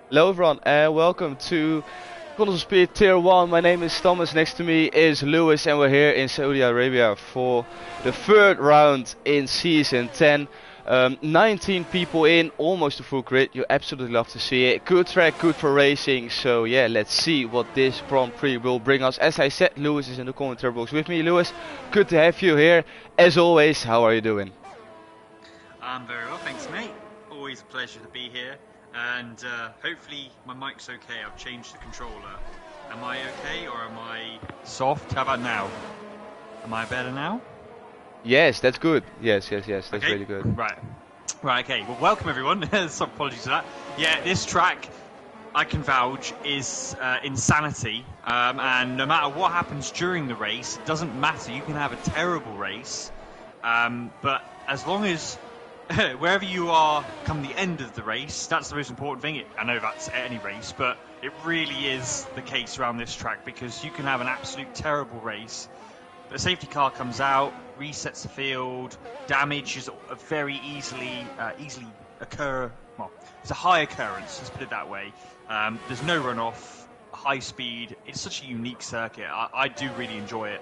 Hello everyone and welcome to Control Speed Tier 1. My name is Thomas, next to me is Lewis and we're here in Saudi Arabia for the third round in Season 10. 19 people in, almost a full grid, you absolutely love to see it. Good track, good for racing, so yeah, let's see what this Grand Prix will bring us. As I said, Lewis is in the commentary box with me. Lewis, good to have you here. As always, how are you doing? I'm very well, thanks mate. Always a pleasure to be here. And hopefully my mic's okay. I've changed the controller. Am I okay or am I soft? How about now? Am I better now? Yes, that's good. Yes, that's Okay. really good. Right, okay. Well, welcome everyone. Some apologies for that. Yeah, this track, I can vouch, is insanity. And no matter what happens during the race, it doesn't matter. You can have a terrible race. But as long as wherever you are come the end of the race, that's the most important thing. I know that's at any race, but it really is the case around this track because you can have an absolute terrible race. The safety car comes out, resets the field, damage is a very easily occur. Well, it's a high occurrence, let's put it that way. There's no runoff, high speed. It's such a unique circuit. I do really enjoy it.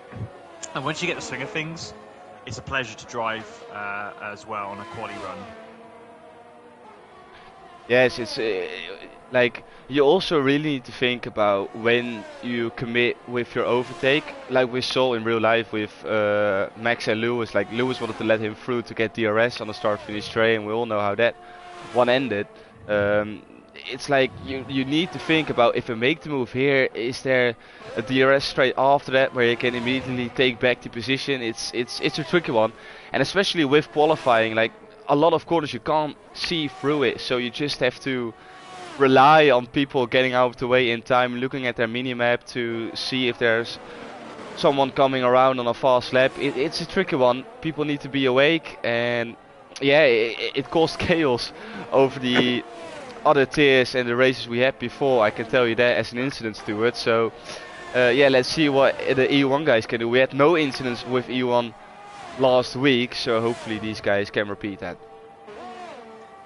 And once you get the swing of things, it's a pleasure to drive as well on a quali run. Yes, it's like you also really need to think about when you commit with your overtake, like we saw in real life with Max and Lewis. Like Lewis wanted to let him through to get DRS on the start-finish tray, and we all know how that one ended. It's like you need to think about if you make the move here, is there a DRS straight after that where you can immediately take back the position? It's a tricky one, and especially with qualifying, like a lot of corners you can't see through it, so you just have to rely on people getting out of the way in time, looking at their mini-map to see if there's someone coming around on a fast lap. It's a tricky one. People need to be awake, and yeah, it caused chaos over the other tiers and the races we had before. I can tell you that as an incident steward. So yeah, let's see what the EU1 guys can do. We had no incidents with EU1 last week, so hopefully these guys can repeat that.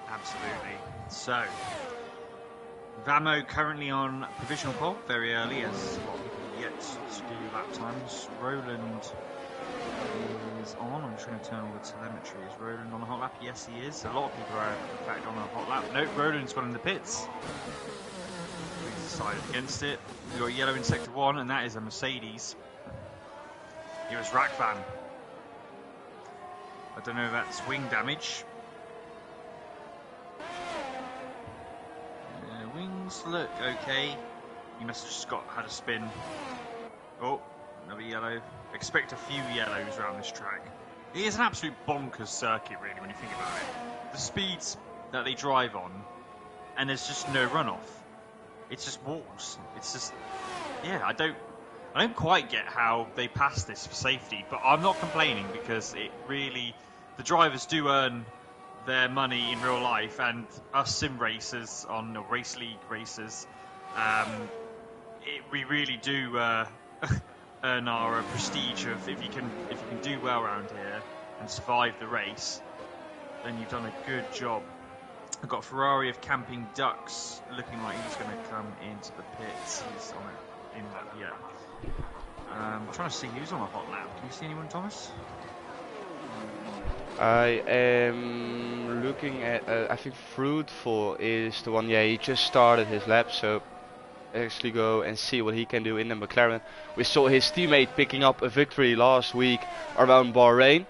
Absolutely. So, Vamo currently on provisional pole, very early, as a lot of people yet to do lap times. Roland is on. I'm just going to turn all the telemetry. Is Roland on a hot lap? Yes, he is. A lot of people are, in fact, on a hot lap. No, Roland's gone in the pits. He's decided against it. We've got yellow in sector 1, and that is a Mercedes. Here is Rakvan. I don't know if that's wing damage. Wings look okay. He must have just had a spin. Oh, another yellow. Expect a few yellows around this track. It is an absolute bonkers circuit, really, when you think about it. The speeds that they drive on, and there's just no runoff. It's just walls. It's just, yeah, I don't quite get how they pass this for safety, but I'm not complaining because it really, the drivers do earn their money in real life, and us sim racers on race league racers, we really do earn our prestige of if you can do well around here and survive the race, then you've done a good job. I've got Ferrari of Camping Ducks looking like he's going to come into the pits. He's on it in that, yeah. I'm trying to see who's on a hot lap. Can you see anyone, Thomas? I am looking at, I think Fruitful is the one. Yeah, he just started his lap, so actually go and see what he can do in the McLaren. We saw his teammate picking up a victory last week around Bahrain.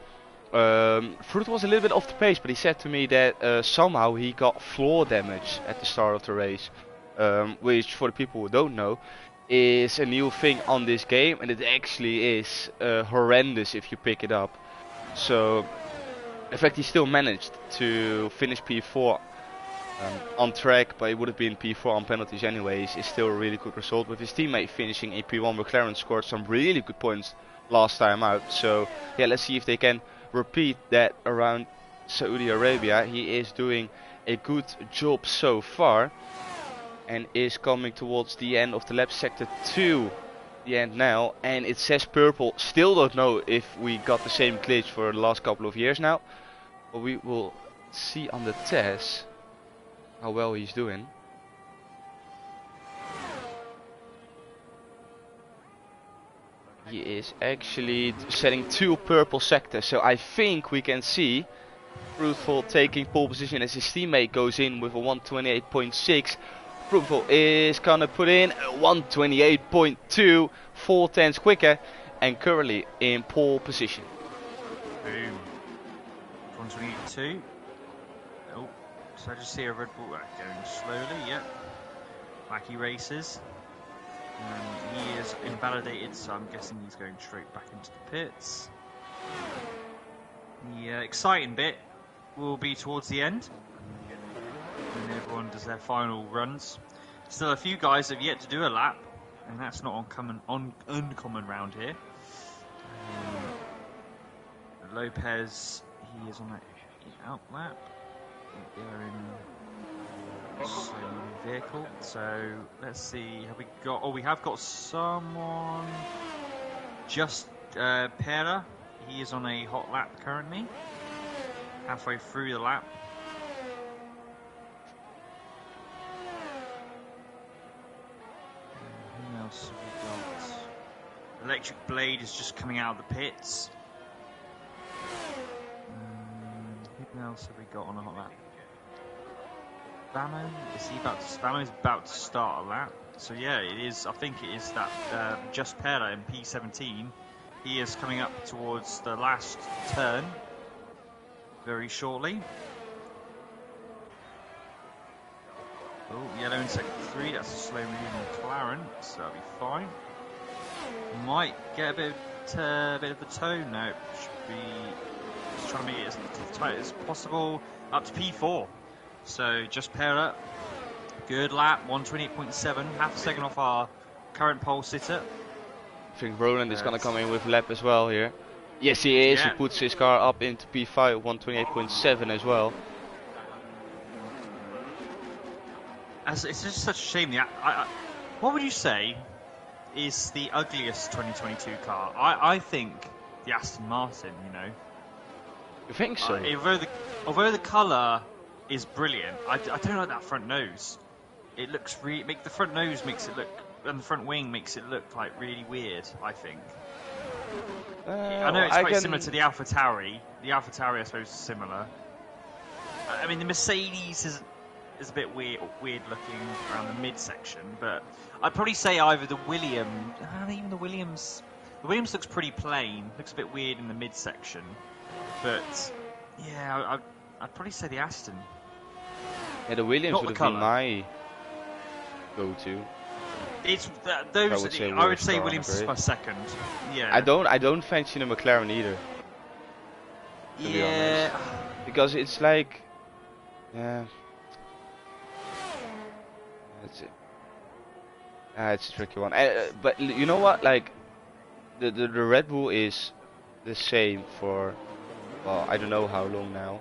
Fruit was a little bit off the pace, but he said to me that somehow he got floor damage at the start of the race, which for the people who don't know is a new thing on this game, and it actually is horrendous if you pick it up. So in fact, he still managed to finish P4 on track, but it would have been P4 on penalties anyways. It's still a really good result. With his teammate finishing in P1, McLaren scored some really good points last time out. So yeah, let's see if they can repeat that around Saudi Arabia. He is doing a good job so far and is coming towards the end of the lap, sector 2. The end now, and it says purple. Still don't know if we got the same glitch for the last couple of years now, but we will see on the test how well he's doing. he is actually setting 2 purple sectors. So I think we can see Fruitful taking pole position as his teammate goes in with a 128.6. Fruitful is gonna put in a 128.2, 4/10 quicker, and currently in pole position. Boom. 128.2. Oh, so I just see a Red Bull going slowly. Yep. Wacky races. He is invalidated, so I'm guessing he's going straight back into the pits. The exciting bit will be towards the end, when everyone does their final runs. Still a few guys have yet to do a lap, and that's not uncommon round here. Lopez, he is on that out lap. They're in the same vehicle, so let's see. Have we got? Oh, we have got someone. Just Pera. He is on a hot lap currently. Halfway through the lap. Who else have we got? Electric Blade is just coming out of the pits. Who else have we got on a hot lap? Vamo, Vamo is about to start a lap. So yeah, it is. I think it is that Just Pera in P17. He is coming up towards the last turn very shortly. Oh, yellow in sector 3. That's a slow moving McLaren, so that'll be fine. Might get a bit of the toe. No, should be just trying to make it as tight as possible. Up to P4. So just pair up. Good lap, 128.7, half a second off our current pole sitter. I think Roland is gonna come in with lap as well here. Yes, he is. Yeah. He puts his car up into P5, 128.7 as well. It's just such a shame. What would you say is the ugliest 2022 car? I think the Aston Martin. You know. You think so? Although the colour is brilliant, I don't like that front nose. It looks the front nose makes it look, and the front wing makes it look like really weird. I think. I know it's quite similar to the AlphaTauri. The AlphaTauri, I suppose, is similar. I mean, the Mercedes is a bit weird looking around the midsection, but I'd probably say either the Williams. Even the Williams. The Williams looks pretty plain. Looks a bit weird in the midsection, but yeah, I'd probably say the Aston. Yeah, the Williams Not would the have been my go-to. It's those. I would say Williams is my second. Yeah. I don't fancy the McLaren either. To be honest. Because it's like, yeah, that's it. It's a tricky one. But you know what? Like, the Red Bull is the same for, well, I don't know how long now.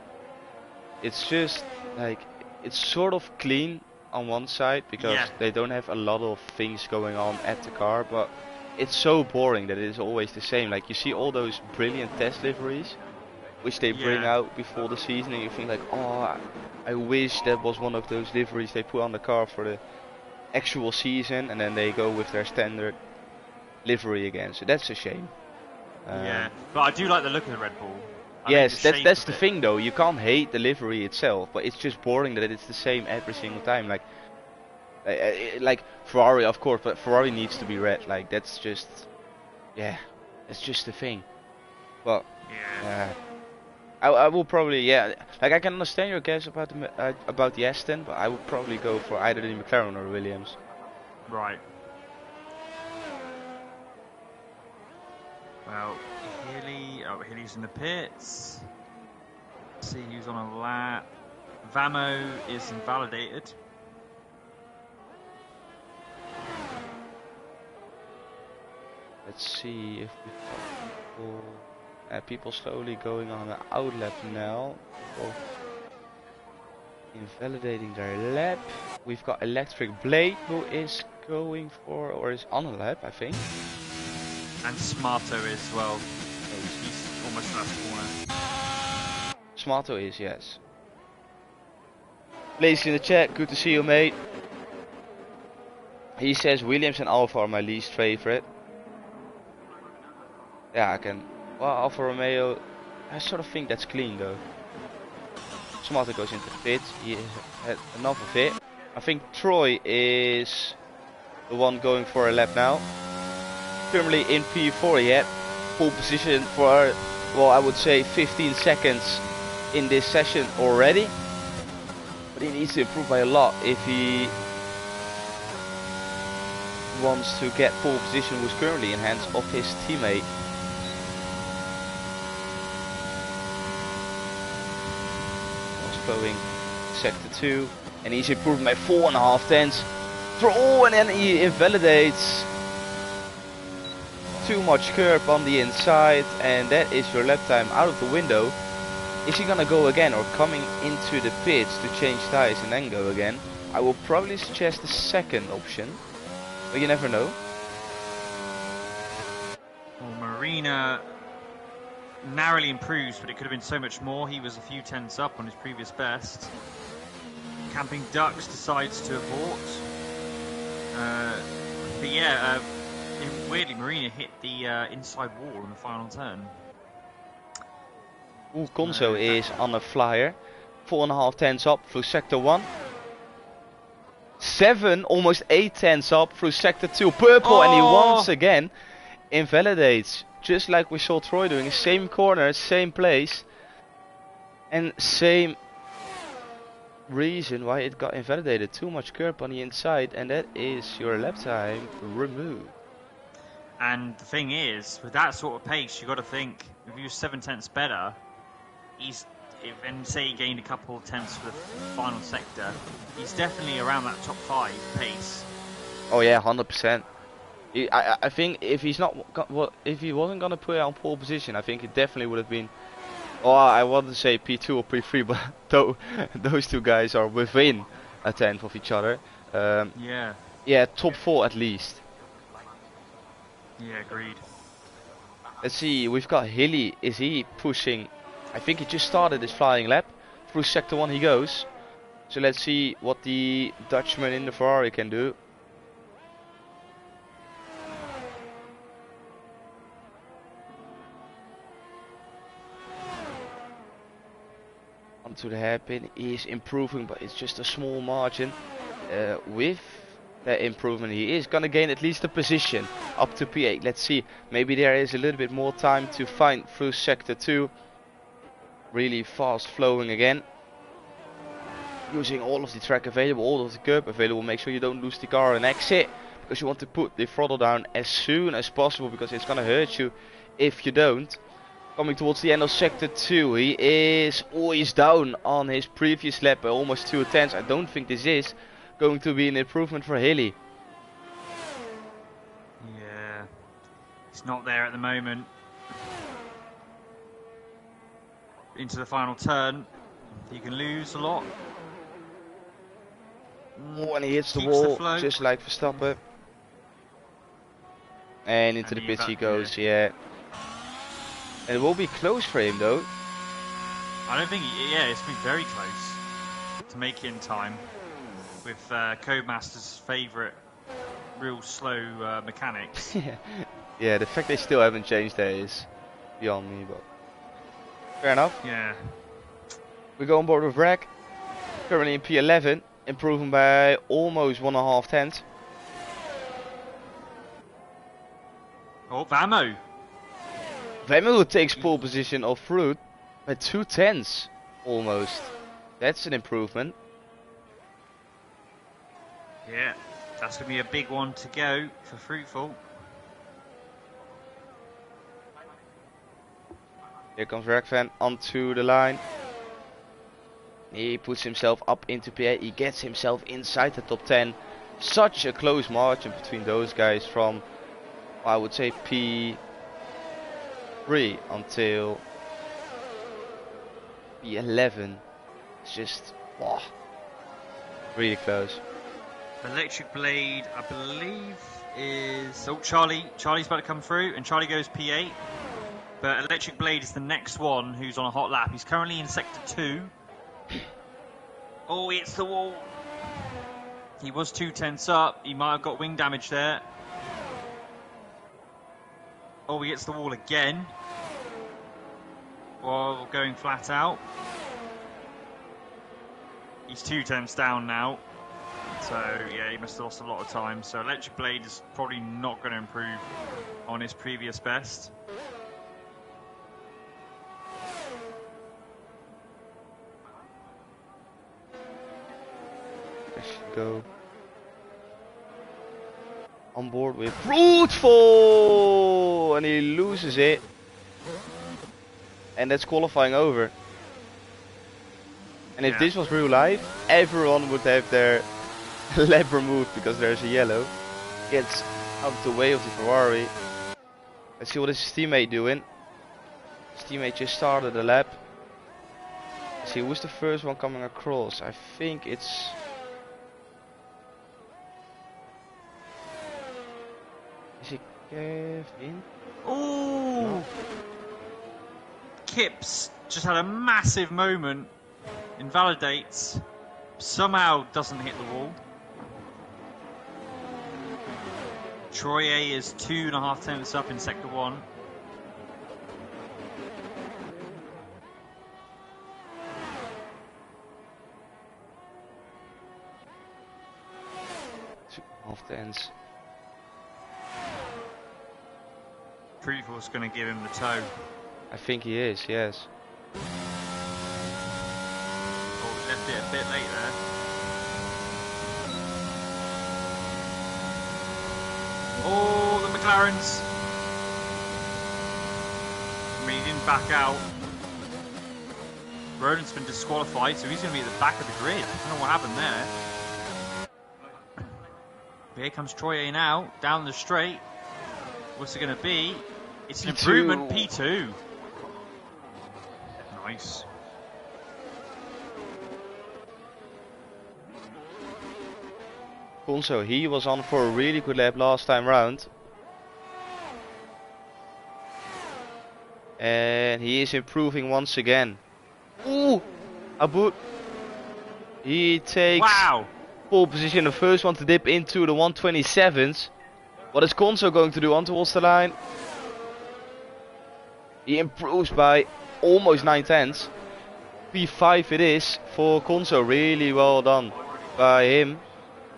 It's just like, it's sort of clean on one side because they don't have a lot of things going on at the car, but it's so boring that it is always the same. Like, you see all those brilliant test liveries which they bring out before the season, and you think like, oh, I wish that was one of those liveries they put on the car for the actual season, and then they go with their standard livery again. So that's a shame. Yeah, but I do like the look of the Red Bull. Yes, that's the thing though. You can't hate the livery itself, but it's just boring that it's the same every single time. Like Ferrari, of course, but Ferrari needs to be red. Like, that's just, yeah, it's just the thing. But I will probably, like, I can understand your guess about the Aston, but I would probably go for either the McLaren or Williams. Right. Well, Healy's in the pits. Let's see who's on a lap. Vamo is invalidated. Let's see if we have people slowly going on an out lap now. Invalidating their lap. We've got Electric Blade who is going for, or is on a lap, I think. And Smarto as well. He's almost last corner. Smarto is, yes. Blaze in the chat, good to see you, mate. He says Williams and Alfa are my least favorite. Yeah, I can. Well, Alfa Romeo, I sort of think that's clean though. Smarter goes into the pit. He had enough of it. I think Troy is the one going for a lap now. Currently in P4 yet. Pole position for, well, I would say 15 seconds in this session already. But he needs to improve by a lot if he wants to get pole position, who's currently in hands of his teammate. Flowing sector 2, and he's improving by 4.5 tenths. And then he invalidates too much curb on the inside, and that is your lap time out of the window. Is he gonna go again, or coming into the pits to change tires and then go again? I will probably suggest the second option, but you never know. Well, Marina narrowly improves, but it could have been so much more. He was a few tenths up on his previous best. Camping Ducks decides to abort. But yeah, weirdly, Marina hit the inside wall in the final turn. Conso is on a flyer. 4.5 tenths up through sector 1. 7, almost 8 tenths up through sector 2. Purple, and he once again invalidates. Just like we saw Troy doing. Same corner, same place. And same reason why it got invalidated. Too much curb on the inside, and that is your lap time removed. And the thing is, with that sort of pace, you got to think if he was 7 tenths better, and say he gained a couple of tenths for the final sector, he's definitely around that top 5 pace. Oh yeah, 100%. I think if he's not, if he wasn't gonna put it on pole position, I think it definitely would have been. Oh, I want to say P2 or P3, but those two guys are within a tenth of each other. Yeah, top 4 at least. Yeah, agreed. Let's see, we've got Hilly. Is he pushing? I think he just started his flying lap. Through sector 1 he goes. So let's see what the Dutchman in the Ferrari can do. Onto the hairpin, he is improving, but it's just a small margin. With that improvement, he is gonna gain at least a position up to P8. Let's see, maybe there is a little bit more time to find through sector 2. Really fast flowing again. Using all of the track available, all of the curb available. Make sure you don't lose the car and exit, because you want to put the throttle down as soon as possible, because it's gonna hurt you if you don't. Coming towards the end of sector 2, he is always down on his previous lap by almost 2 tenths. I don't think this is going to be an improvement for Hilly. Yeah, it's not there at the moment. Into the final turn, you can lose a lot. When he hits the wall, just like Verstappen. And into the pits he goes, yeah. And it will be close for him though. I don't think, yeah, it's been very close to make it in time. With Codemaster's favourite real slow mechanics. Yeah, the fact they still haven't changed that is beyond me, but fair enough. Yeah. We go on board with Rag, currently in P11, improving by almost 1.5 tenths. Oh, Vamo. Vamo takes pole position off Fruit by 2 tenths almost. That's an improvement. Yeah, that's going to be a big one to go for Fruitful. Here comes Ragvan onto the line. He puts himself up into P8. He gets himself inside the top 10. Such a close margin between those guys from, I would say, P3 until P11. It's just, wow, really close. Electric Blade, I believe, is... Oh, Charlie's about to come through, and Charlie goes P8. But Electric Blade is the next one who's on a hot lap. He's currently in sector 2. Oh, he hits the wall. He was 2 tenths up. He might have got wing damage there. Oh, he hits the wall again. While going flat out. He's 2 tenths down now. So, yeah, he must have lost a lot of time. So, Electric Blade is probably not going to improve on his previous best. Go on board with Fruitful, and he loses it, and that's qualifying over. And if this was real life, everyone would have their lap removed because there's a yellow. Gets out of the way of the Ferrari. Let's see what is his teammate doing. His teammate just started the lap. Let's see who's the first one coming across. I think it's... Is it Kevin? Ooh! No. Kips just had a massive moment. Invalidates. Somehow doesn't hit the wall. Troy A is 2.5 tenths up in Sector 1. Half tenths. Fruitful's going to give him the toe. I think he is, yes. Oh, left it a bit late there. Oh, the McLarens. I mean, he didn't back out. Rodent's been disqualified, so he's going to be at the back of the grid. I don't know what happened there. Here comes Troy A now, down the straight. What's it going to be? It's an improvement, P2. Nice. Also, he was on for a really good lap last time round. And he is improving once again. Ooh! Abu. He takes pole position, the first one to dip into the 127s. What is Conso going to do on towards the line? He improves by almost 9 tenths. P5 it is for Conso. Really well done by him.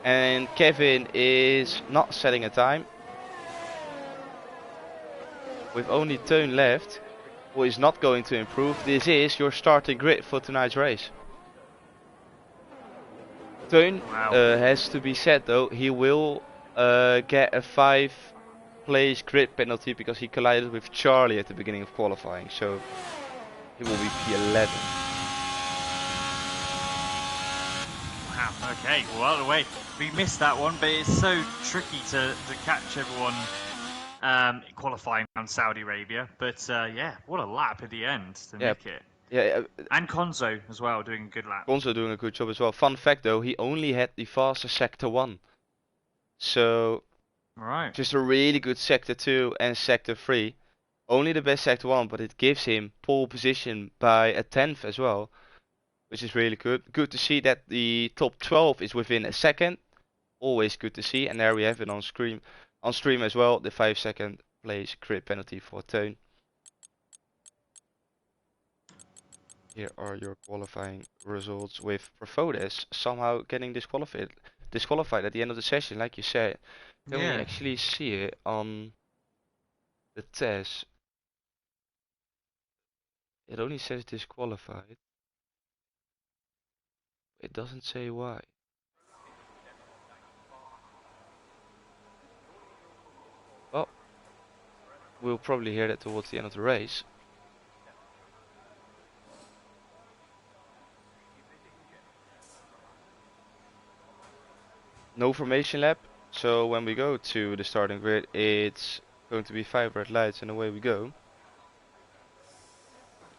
And Kevin is not setting a time. With only Teun left, who is not going to improve. This is your starting grid for tonight's race. Teun has to be said though, he will get a 5-place grid penalty because he collided with Charlie at the beginning of qualifying, so he will be P11. Wow, okay, well, out of the way. We missed that one, but it's so tricky to catch everyone qualifying around Saudi Arabia. But yeah, what a lap at the end to make it. Yeah, and Conso as well, doing a good lap. Conso doing a good job as well. Fun fact though, he only had the fastest Sector 1. So, just a really good Sector 2 and Sector 3. Only the best Sector 1, but it gives him pole position by a 10th as well. Which is really good. Good to see that the top 12 is within a second. Always good to see. And there we have it on stream as well. The 5-second place grid penalty for Teun. Here are your qualifying results with Profodes somehow getting disqualified at the end of the session, like you said. Can we actually see it on the test? It only says disqualified. It doesn't say why. Well, we'll probably hear that towards the end of the race. No formation lap, so when we go to the starting grid, it's going to be 5 red lights and away we go.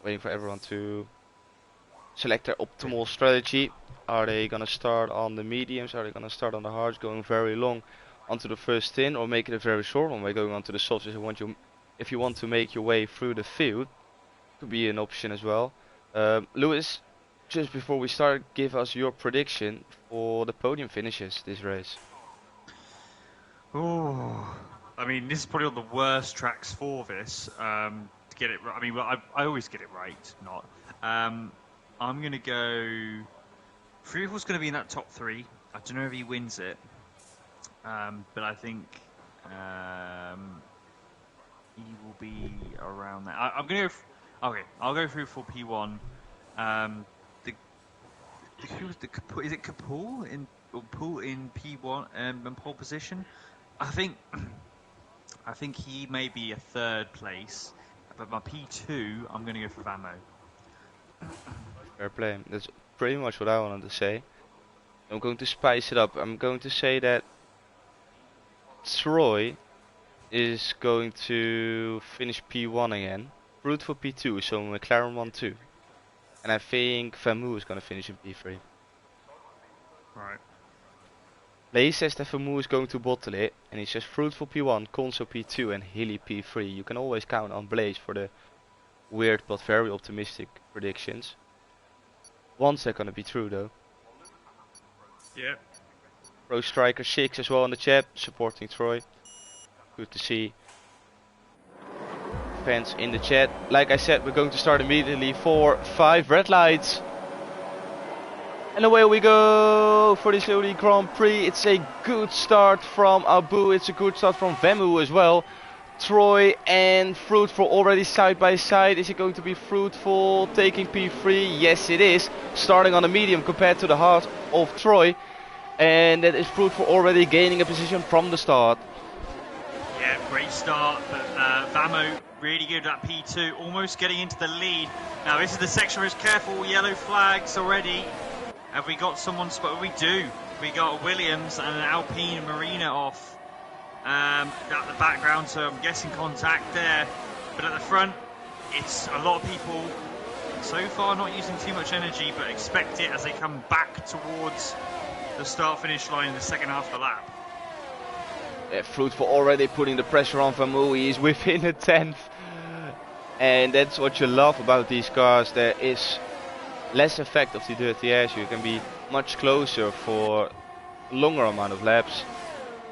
Waiting for everyone to select their optimal strategy. Are they gonna start on the mediums? Are they gonna start on the hards, going very long onto the first stint, or make it a very short one by going onto the softs? If you want to make your way through the field, could be an option as well. Lewis, just before we start, give us your prediction for the podium finishes this race. Ooh. I mean, this is probably one of the worst tracks for this. To get it right. I mean, well, I always get it right, not. I'm going to go... Freefall's going to be in that top 3. I don't know if he wins it. But I think he will be around that. I'm going to go... Okay, I'll go through for P1. Who was is it Kapul in P1 in pole position? I think he may be a 3rd place, but my P2 I'm going to go for Vamo. Fair play. That's pretty much what I wanted to say. I'm going to spice it up. I'm going to say that Troy is going to finish P1 again. Root for P2, so McLaren 1-2. And I think Famu is going to finish in P3. Right. Lee says that Famu is going to bottle it, and he says Fruit for P1, Conso P2 and Hilly P3. You can always count on Blaze for the weird but very optimistic predictions. One's not going to be true though. Yeah. Pro Striker 6 as well in the chat, supporting Troy. Good to see fans in the chat. Like I said, we're going to start immediately for 5 red lights. And away we go for the Saudi Grand Prix. It's a good start from Abu, it's a good start from Vemu as well. Troy and Fruitful already side by side. Is it going to be Fruitful taking P3? Yes it is. Starting on the medium compared to the hard of Troy. And that is Fruitful already gaining a position from the start. Yeah, great start, but Vamo really good at P2, almost getting into the lead. Now this is the section where it's careful, yellow flags already. Have we got someone spotted? We do. We got Williams and an Alpine Marina off at the background, so I'm guessing contact there. But at the front, it's a lot of people so far not using too much energy, but expect it as they come back towards the start-finish line in the second half of the lap. Yeah, Fruitful already putting the pressure on Famu. He's within a 10th. And that's what you love about these cars. There is less effect of the dirty air, so you can be much closer for a longer amount of laps.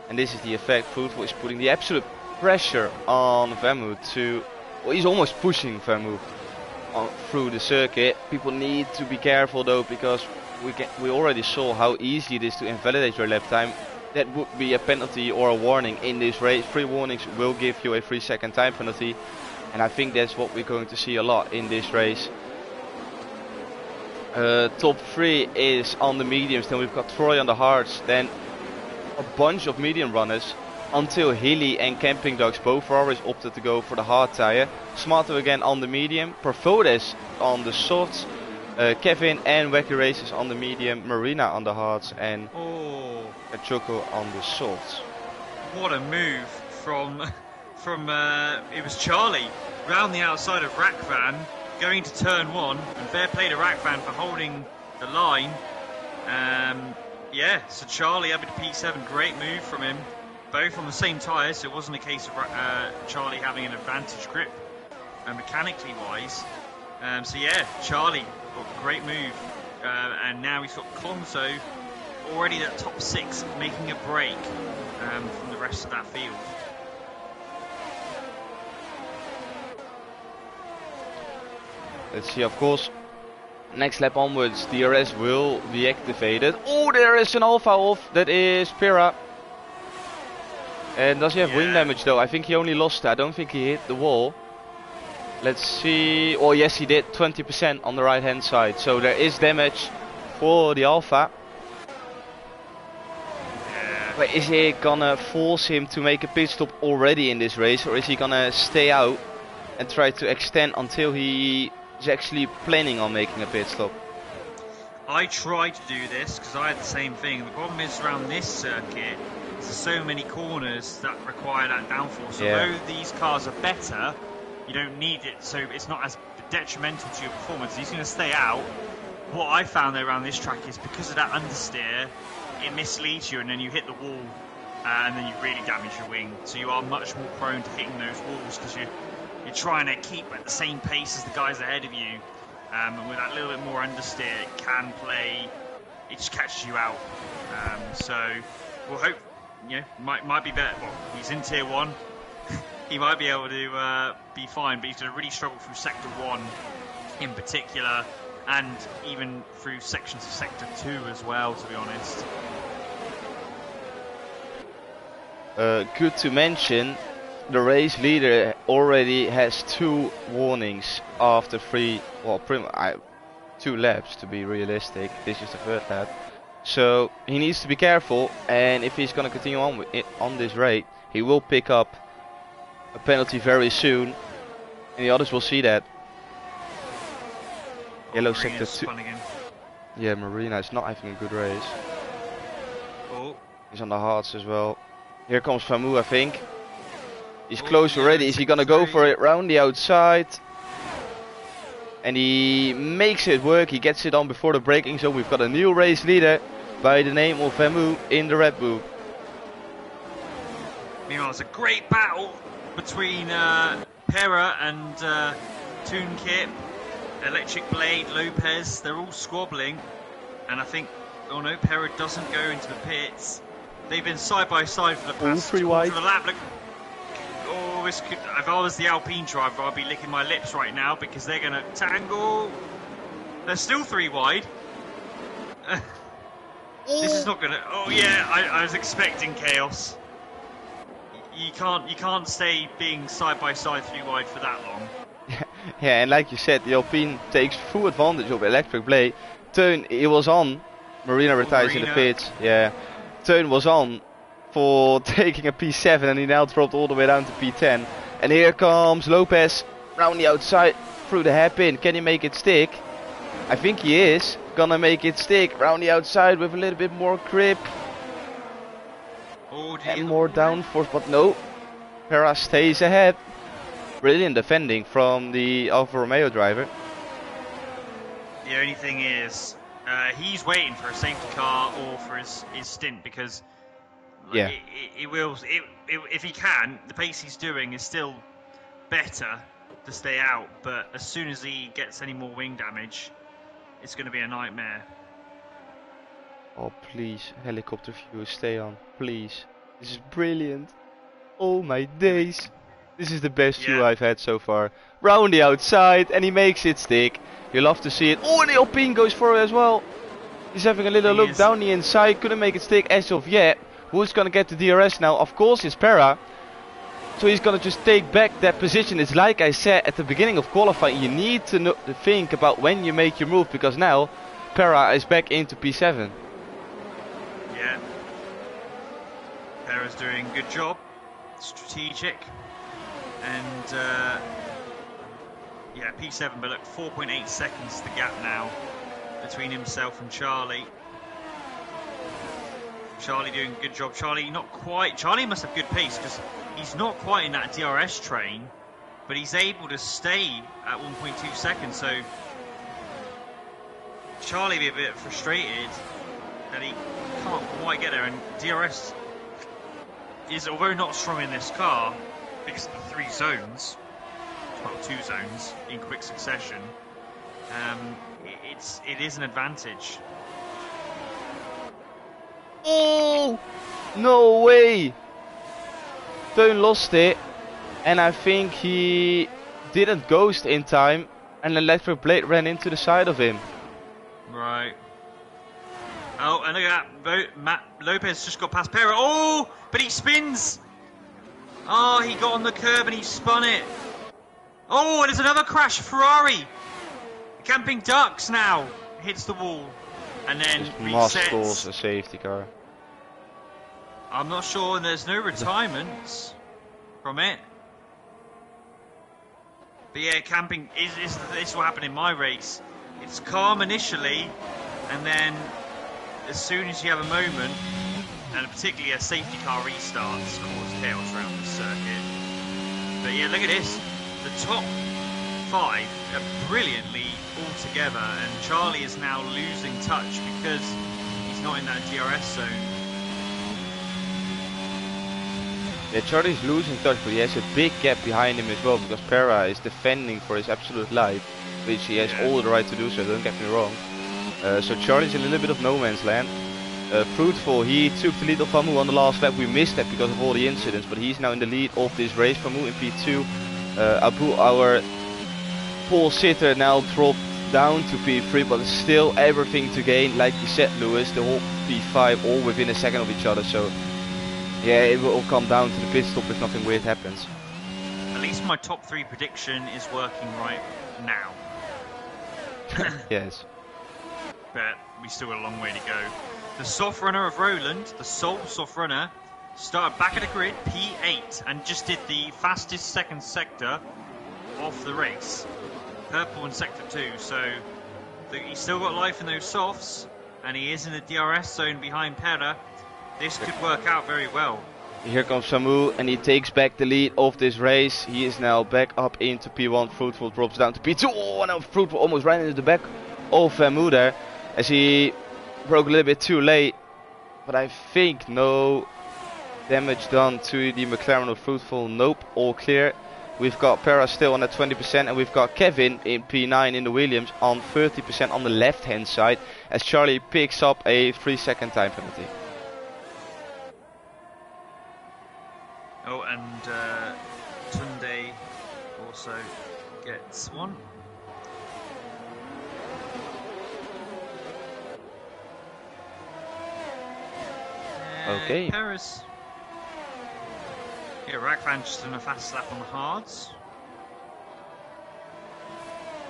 And this is the effect. Fruitful is putting the absolute pressure on Famu to... Well, he's almost pushing Famu through the circuit. People need to be careful though, because we already saw how easy it is to invalidate your lap time. That would be a penalty or a warning in this race. 3 warnings will give you a 3-second time penalty. And I think that's what we're going to see a lot in this race. Top 3 is on the mediums. Then we've got Troy on the hards. Then a bunch of medium runners. Until Hilly and Camping Dogs both Ferraris opted to go for the hard tire. Smarto again on the medium. Perfodes on the softs. Kevin and Wacky Races on the medium. Marina on the hards. And Choco on the softs. What a move from it was Charlie round the outside of Rackvan going to turn 1, and fair play to Rackvan for holding the line. Yeah, so Charlie up at P7, great move from him, both on the same tyres, so it wasn't a case of Charlie having an advantage grip mechanically wise. So yeah, Charlie got a great move, and now he's got Conso already at top 6, making a break from the rest of that field. Let's see, of course, next lap onwards, DRS will be activated. Oh, there is an Alpha off, that is Pira. And does he have wing damage though? I think he only lost that, I don't think he hit the wall. Let's see, oh yes he did, 20% on the right hand side. So there is damage for the Alpha. But is he gonna force him to make a pit stop already in this race, or is he gonna stay out and try to extend until he is actually planning on making a pit stop? I tried to do this because I had the same thing. The problem is around this circuit, there's so many corners that require that downforce. Although these cars are better, you don't need it, so it's not as detrimental to your performance. He's going to stay out. What I found though around this track is because of that understeer, it misleads you and then you hit the wall and then you really damage your wing. So you are much more prone to hitting those walls because you're trying to keep at the same pace as the guys ahead of you. And with that little bit more understeer, it can play, it just catches you out. So we'll hope you know, might be better. Well, he's in tier 1. He might be able to be fine, but he's going to really struggle through sector 1 in particular, and even through sections of sector 2 as well, to be honest. Good to mention, the race leader already has 2 warnings after 2 laps, to be realistic. This is the 3rd lap. So he needs to be careful, and if he's going to continue on with it, on this rate, he will pick up a penalty very soon, and the others will see that. Yellow sector 2. Yeah, Marina is not having a good race. Oh. He's on the hards as well. Here comes Famu, I think. He's close already. Is he gonna go for it round the outside? And he makes it work. He gets it on before the braking zone. We've got a new race leader by the name of Famu in the Red Bull. Meanwhile, it's a great battle between Pera and Toonkip, Electric Blade, Lopez. They're all squabbling, and I think, oh no, Pera doesn't go into the pits. They've been side by side for the past quarter of the lap. Look, oh, this could, if I was the Alpine driver, I'd be licking my lips right now because they're going to tangle. They're still 3 wide. This is not going to. Oh yeah, I was expecting chaos. You can't stay being side by side 3 wide for that long. Yeah, and like you said, the Alpine takes full advantage of Electric Blade. Teun, he was on. Marina retires in the pits. Yeah, Teun was on for taking a P7, and he now dropped all the way down to P10. And here comes Lopez round the outside through the hairpin. Can he make it stick? I think he is gonna make it stick round the outside with a little bit more grip. And more downforce, but no. Pera stays ahead. Brilliant defending from the Alfa Romeo driver. The only thing is, he's waiting for a safety car or for his stint, because yeah, if he can, the pace he's doing is still better to stay out, but as soon as he gets any more wing damage, it's going to be a nightmare. Oh please, helicopter view, stay on, please. This is brilliant. Oh my days. This is the best view I've had so far. Round the outside, and he makes it stick. You love to see it. Oh, and the Alpine goes for it as well. He's having a little look down the inside. Couldn't make it stick as of yet. Who's gonna get the DRS now? Of course it's Pera. So he's gonna just take back that position. It's like I said at the beginning of qualifying. You need to think about when you make your move, because now Pera is back into P7. Yeah. Pera's doing a good job. Strategic. And yeah, P7, but look, 4.8 seconds the gap now between himself and Charlie. Charlie doing a good job. Charlie not quite. Charlie must have good pace because he's not quite in that DRS train, but he's able to stay at 1.2 seconds. So Charlie be a bit frustrated that he can't quite get there. And DRS is, although not strong in this car, because of the 3 zones, well, 2 zones in quick succession, it is an advantage. Oh, no way! Teun lost it, and I think he didn't ghost in time, and the Electric Blade ran into the side of him. Right. Oh, and look at that, Lopez just got past Pera. Oh, but he spins! Oh, he got on the curb and he spun it. Oh, and there's another crash. Ferrari. Camping Ducks now hits the wall and then resets. A safety car. I'm not sure, and there's no retirements from it. But yeah, camping this will happen in my race. It's calm initially, and then as soon as you have a moment, and particularly a safety car restarts, cause chaos around the circuit. But yeah, look at this. The top 5 are brilliantly all together, and Charlie is now losing touch because he's not in that DRS zone. Yeah, Charlie's losing touch, but he has a big gap behind him as well, because Pera is defending for his absolute life, which he has all the right to do, so don't get me wrong. So Charlie's in a little bit of no man's land. Fruitful, he took the lead of Famu on the last lap. We missed that because of all the incidents, but he's now in the lead of this race. Famu in P2. Abu, our pole sitter, now dropped down to P3, but still everything to gain. Like you said, Lewis, the whole P5 all within a second of each other. So yeah, it will come down to the pit stop if nothing weird happens. At least my top 3 prediction is working right now. Yes. But we still got a long way to go. The soft runner of Roland, the sole soft runner, started back at the grid, P8, and just did the fastest second sector of the race. Purple in sector 2, so he's still got life in those softs, and he is in the DRS zone behind Pera. This could work out very well. Here comes Samu, and he takes back the lead of this race. He is now back up into P1. Fruitful drops down to P2. Oh, now Fruitful almost ran into the back of Samu there, as he broke a little bit too late. But I think no damage done to the McLaren of Fruitful. Nope, all clear. We've got Pera still on at 20%, and we've got Kevin in P9 in the Williams on 30% on the left hand side, as Charlie picks up a 3-second time penalty. Oh, and Tunde also gets one. Okay. Paris. Yeah, Ragvan just done a fast lap on the hards.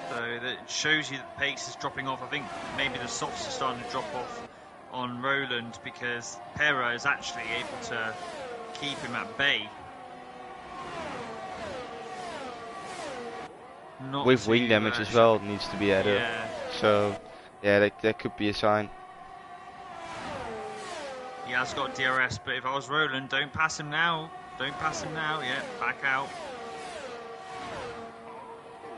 So that shows you that the pace is dropping off. I think maybe the softs are starting to drop off on Roland because Pera is actually able to keep him at bay. Not with wing damage as well needs to be added. Yeah. So yeah, that could be a sign. He has got DRS, but if I was Roland, don't pass him now. Don't pass him now. Yeah, back out.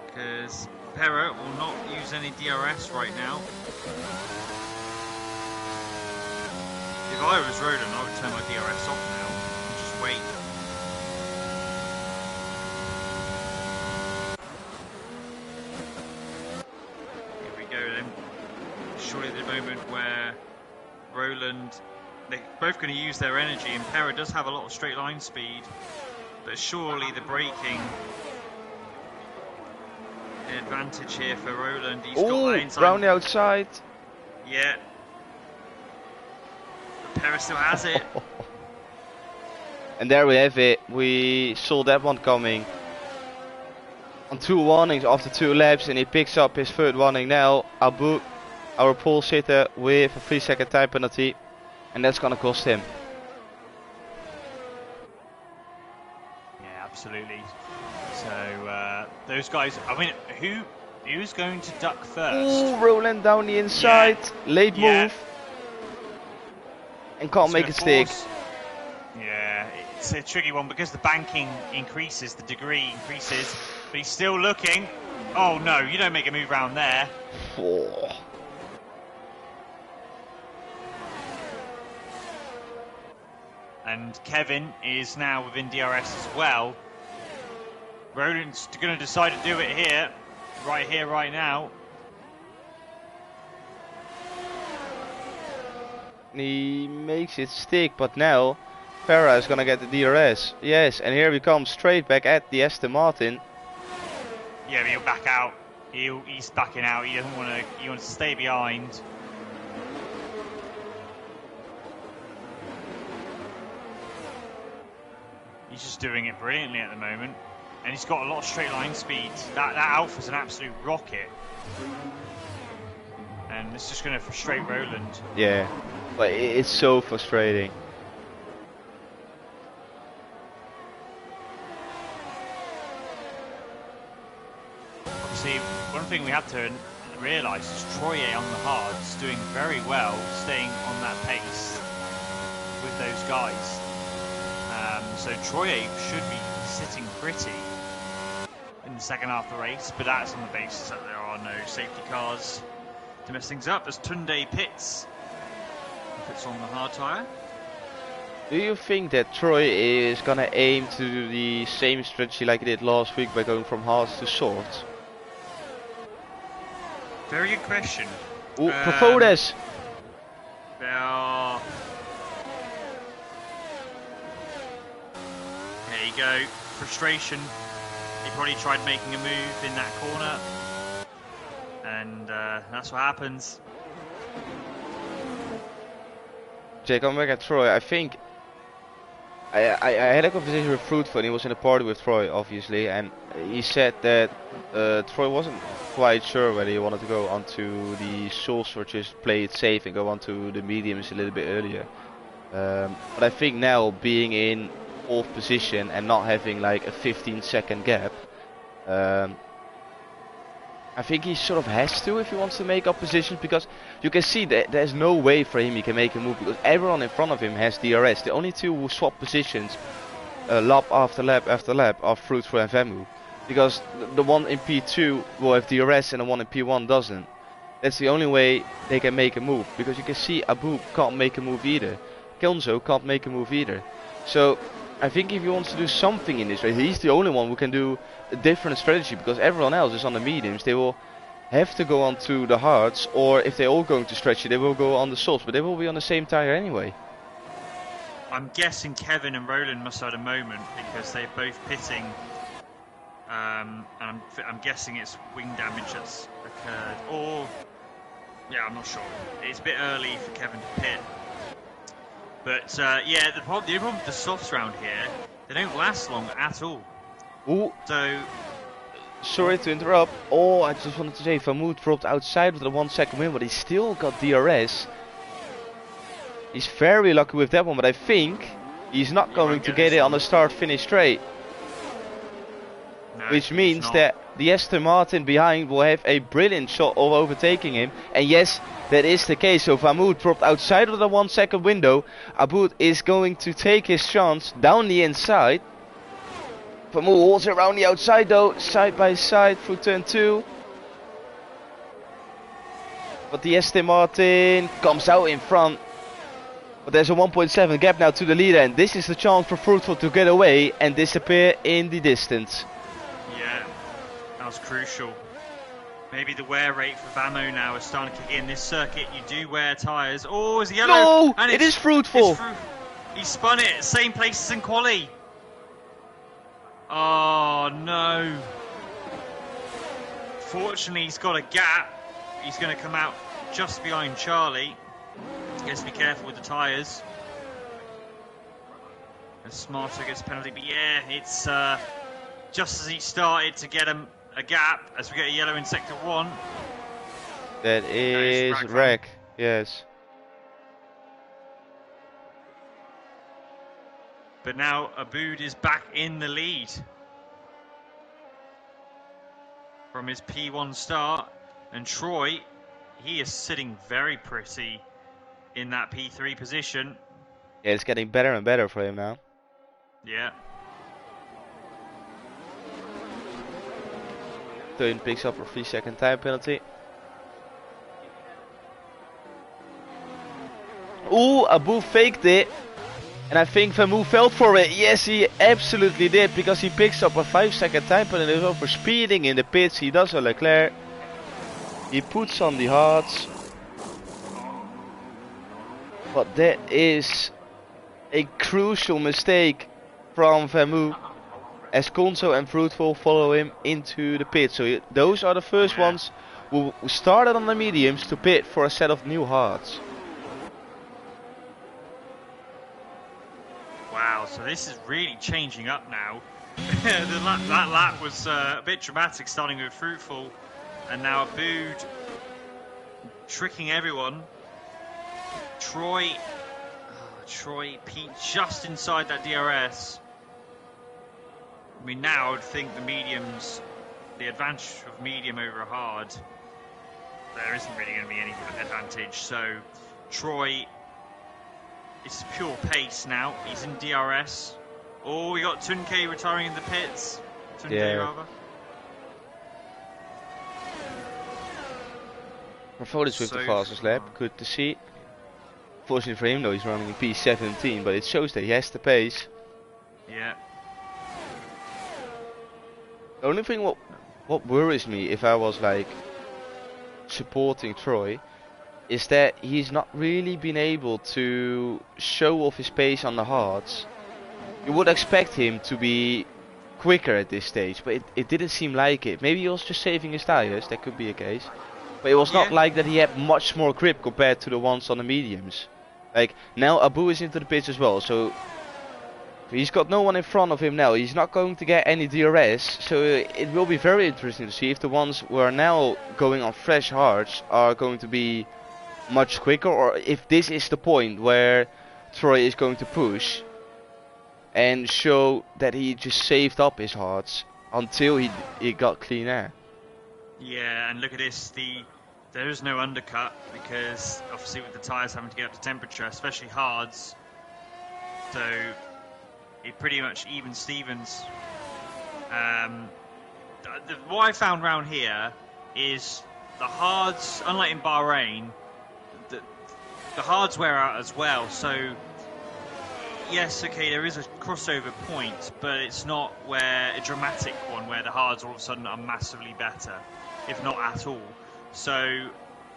Because Pera will not use any DRS right now. If I was Roland, I would turn my DRS off now and just wait. Here we go then. Surely the moment where Roland, they're both going to use their energy, and Pera does have a lot of straight line speed, but surely the braking advantage here for Roland. He's got that inside. Round the outside. Yeah. But Pera still has it. And there we have it. We saw that one coming. On 2 warnings after 2 laps, and he picks up his 3rd warning now. Abu, our pole sitter, with a 3-second time penalty, and that's gonna cost him. Yeah, absolutely. So those guys. I mean, who's going to duck first? Ooh, Roland down the inside, late move, and can't make it stick. Yeah, it's a tricky one because the banking increases, the degree increases, but he's still looking. Oh no, you don't make a move around there. Oh. And Kevin is now within DRS as well. Roland's going to decide to do it here, right now. He makes it stick, but now Pera is gonna get the DRS. Yes, and here we come straight back at the Aston Martin. Yeah, but he'll back out. He's backing out. He doesn't want to. He wants to stay behind. He's just doing it brilliantly at the moment, and he's got a lot of straight line speed. That Alpha's an absolute rocket, and it's just going to frustrate Roland. Yeah, but it's so frustrating. See, one thing we have to realise is Troye on the hards doing very well, staying on that pace with those guys. So Troye should be sitting pretty in the second half of the race, but that's on the basis that there are no safety cars to mess things up as Tunde pits on the hard tyre. Do you think that Troy is gonna aim to do the same strategy like he did last week by going from hards to softs? Very good question. Ooh, Perfodes! Oh. There you go. Frustration. He probably tried making a move in that corner. And that's what happens. Jay, coming back at Troy, I think I had a conversation with Fruitful, and he was in a party with Troy, obviously, and he said that Troy wasn't quite sure whether he wanted to go onto the source or just play it safe and go onto the mediums a little bit earlier. But I think now, being in 4th position and not having like a 15-second gap, I think he sort of has to if he wants to make up positions, because you can see that there's no way for him he can make a move, because everyone in front of him has DRS. The only two who swap positions lap after lap after lap are Fruitful and Vemu, because the one in P2 will have DRS and the one in P1 doesn't. That's the only way they can make a move, because you can see Abu can't make a move either. Kelso can't make a move either. So I think if he wants to do something in this race, he's the only one who can do a different strategy, because everyone else is on the mediums. They will have to go on to the hards, or if they're all going to stretch it, they will go on the softs, but they will be on the same tire anyway. I'm guessing Kevin and Roland must have had a moment, because they're both pitting, and I'm guessing it's wing damage that's occurred, or yeah, I'm not sure. It's a bit early for Kevin to pit. But yeah, the problem with the softs round here, they don't last long at all. Ooh. So, sorry to interrupt. Oh, I just wanted to say, Vermoed dropped outside with a 1 second win, but he still got DRS. He's very lucky with that one, but I think he's not going to get it on the start-finish straight. No, which means that the Aston Martin behind will have a brilliant shot of overtaking him. And yes, that is the case. So Vermoed dropped outside of the 1 second window. Aboud is going to take his chance down the inside. Vermoed holds it around the outside though, side by side through turn 2. But the Aston Martin comes out in front. But there's a 1.7 gap now to the leader, and this is the chance for Fruitful to get away and disappear in the distance. Yeah, that was crucial. Maybe the wear rate for Vamo now is starting to kick in. This circuit, you do wear tyres. Oh, it's yellow! No! And It is Fruitful! He spun it, same place as in quali. Oh no. Fortunately, he's got a gap. He's going to come out just behind Charlie. He has to be careful with the tyres. And Smarter gets a penalty, but yeah, it's just as he started to get him a gap as we get a yellow in sector 1. That is wreck, yes. But now Aboud is back in the lead from his P1 start, and Troy, he is sitting very pretty in that P3 position. Yeah, it's getting better and better for him now. Yeah. Turn picks up a 3-second time penalty. Ooh, Abu faked it. And I think Vermoed fell for it. Yes, he absolutely did, because he picks up a 5-second time penalty for speeding in the pits. He does a Leclerc. He puts on the hards. But that is a crucial mistake from Vermoed, as Conso and Fruitful follow him into the pit. So those are the first ones who started on the mediums to pit for a set of new hards. Wow, so this is really changing up now. That lap was a bit dramatic, starting with Fruitful, and now Aboud tricking everyone. Troy Pete just inside that DRS. I mean, now I would think the advantage of medium over hard, there isn't really going to be any advantage. So Troy, it's pure pace now. He's in DRS. Oh, we got Tunke retiring in the pits. Rather. Rafolis with the fastest lap, good to see. Fortunately for him though, he's running in P17, but it shows that he has the pace. Yeah. The only thing what worries me, if I was like supporting Troy, is that he's not really been able to show off his pace on the hards. You would expect him to be quicker at this stage, but it didn't seem like it. Maybe he was just saving his tires, that could be a case. But it was not like that he had much more grip compared to the ones on the mediums. Like, now Abu is into the pits as well, so he's got no one in front of him now. He's not going to get any DRS, so it will be very interesting to see if the ones who are now going on fresh hards are going to be much quicker, or if this is the point where Troy is going to push and show that he just saved up his hards until he got clean air. Yeah, and look at this, there is no undercut because obviously with the tyres having to get up to temperature, especially hards, so it pretty much even Stevens. What I found round here is the hards, unlike in Bahrain, the hards wear out as well, so yes, okay, there is a crossover point, but it's not a dramatic one where the hards all of a sudden are massively better, if not at all. So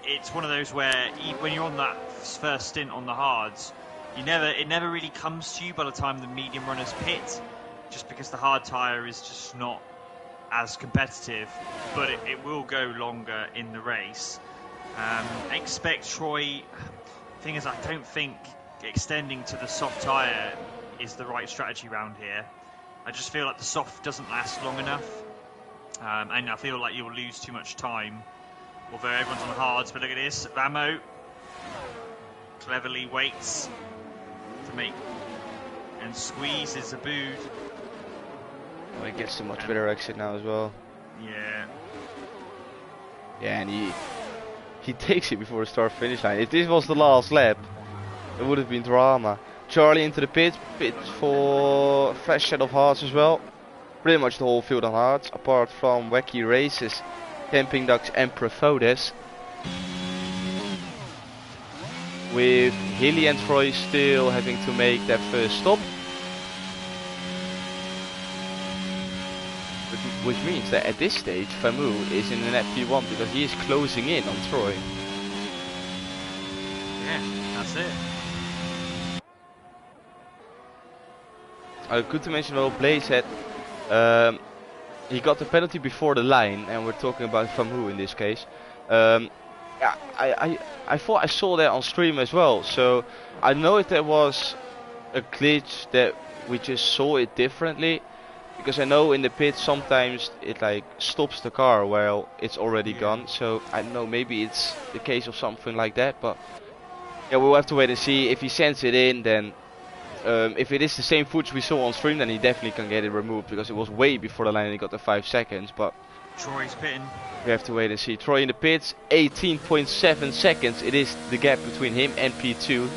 it's one of those where when you're on that first stint on the hards, it never really comes to you by the time the medium runners pit, just because the hard tyre is just not as competitive, but it will go longer in the race. Expect Troy. Thing is, I don't think extending to the soft tyre is the right strategy around here. I just feel like the soft doesn't last long enough, and I feel like you'll lose too much time, although everyone's on the hards. But look at this, Vamo cleverly waits to make and squeezes Aboud. Oh, he gets a much better exit now as well. Yeah. Yeah, and he takes it before the start finish line. If this was the last lap, it would have been drama. Charlie into the pit for a fresh set of hards as well. Pretty much the whole field on hards, apart from Wacky Races, Camping Ducks and Profodes. With Hilly and Troy still having to make that first stop. Which means that at this stage Famu is in an FP1 because he is closing in on Troy. Yeah, that's it. Good to mention though, Blaze had he got the penalty before the line, and we're talking about Famu in this case. Yeah, I thought I saw that on stream as well, so I don't know if there was a glitch that we just saw it differently, because I know in the pit sometimes it like stops the car while it's already gone, so I don't know, maybe it's the case of something like that, but yeah, we'll have to wait and see. If he sends it in, then if it is the same footage we saw on stream, then he definitely can get it removed, because it was way before the line and he got the 5 seconds, but Troy's pitting. we have to wait and see. Troy in the pits, 18.7 seconds. It is the gap between him and P2.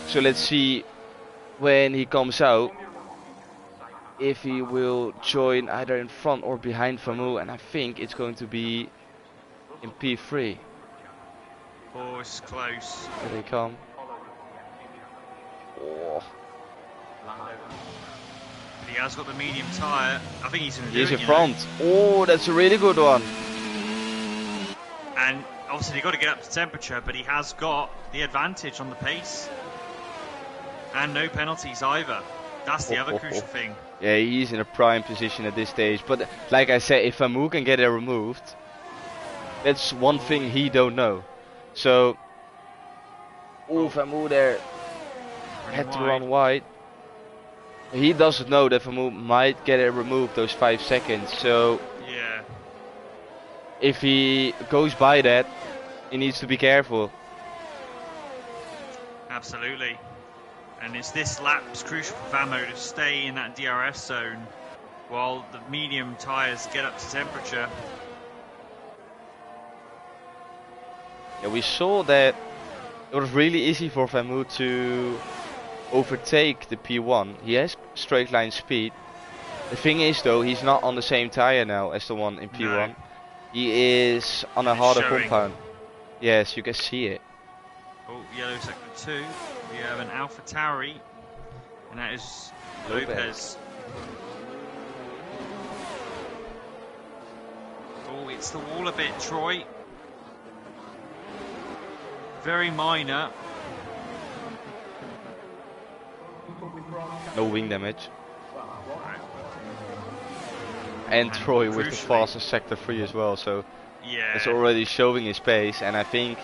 So let's see when he comes out if he will join either in front or behind Famu, and I think it's going to be in P3. Oh, it's close. Here they come. Oh. But he has got the medium tyre. I think he's going to do it. He's in front. Oh, that's a really good one. And obviously they've got to get up to temperature, but he has got the advantage on the pace. And no penalties either. That's the other crucial thing. Yeah, he's in a prime position at this stage. But like I said, if Famu can get it removed, that's one thing he don't know. So, Famu there had to run wide. He doesn't know that Famu might get it removed those 5 seconds. So, yeah, if he goes by that, he needs to be careful. Absolutely. And it's this lap's crucial for Vamo to stay in that DRS zone while the medium tyres get up to temperature. Yeah, we saw that it was really easy for Famu to overtake the P1. He has straight line speed. The thing is though, he's not on the same tyre now as the one in P1. No. He is on a harder compound. Yes, you can see it. Oh, yellow sector 2. We have an Alpha Tauri, and that is Lopez. Oh, it's the wall a bit, Troy. very minor. No wing damage. And Troy with the fastest sector 3 as well, so yeah, it's already showing his pace. And I think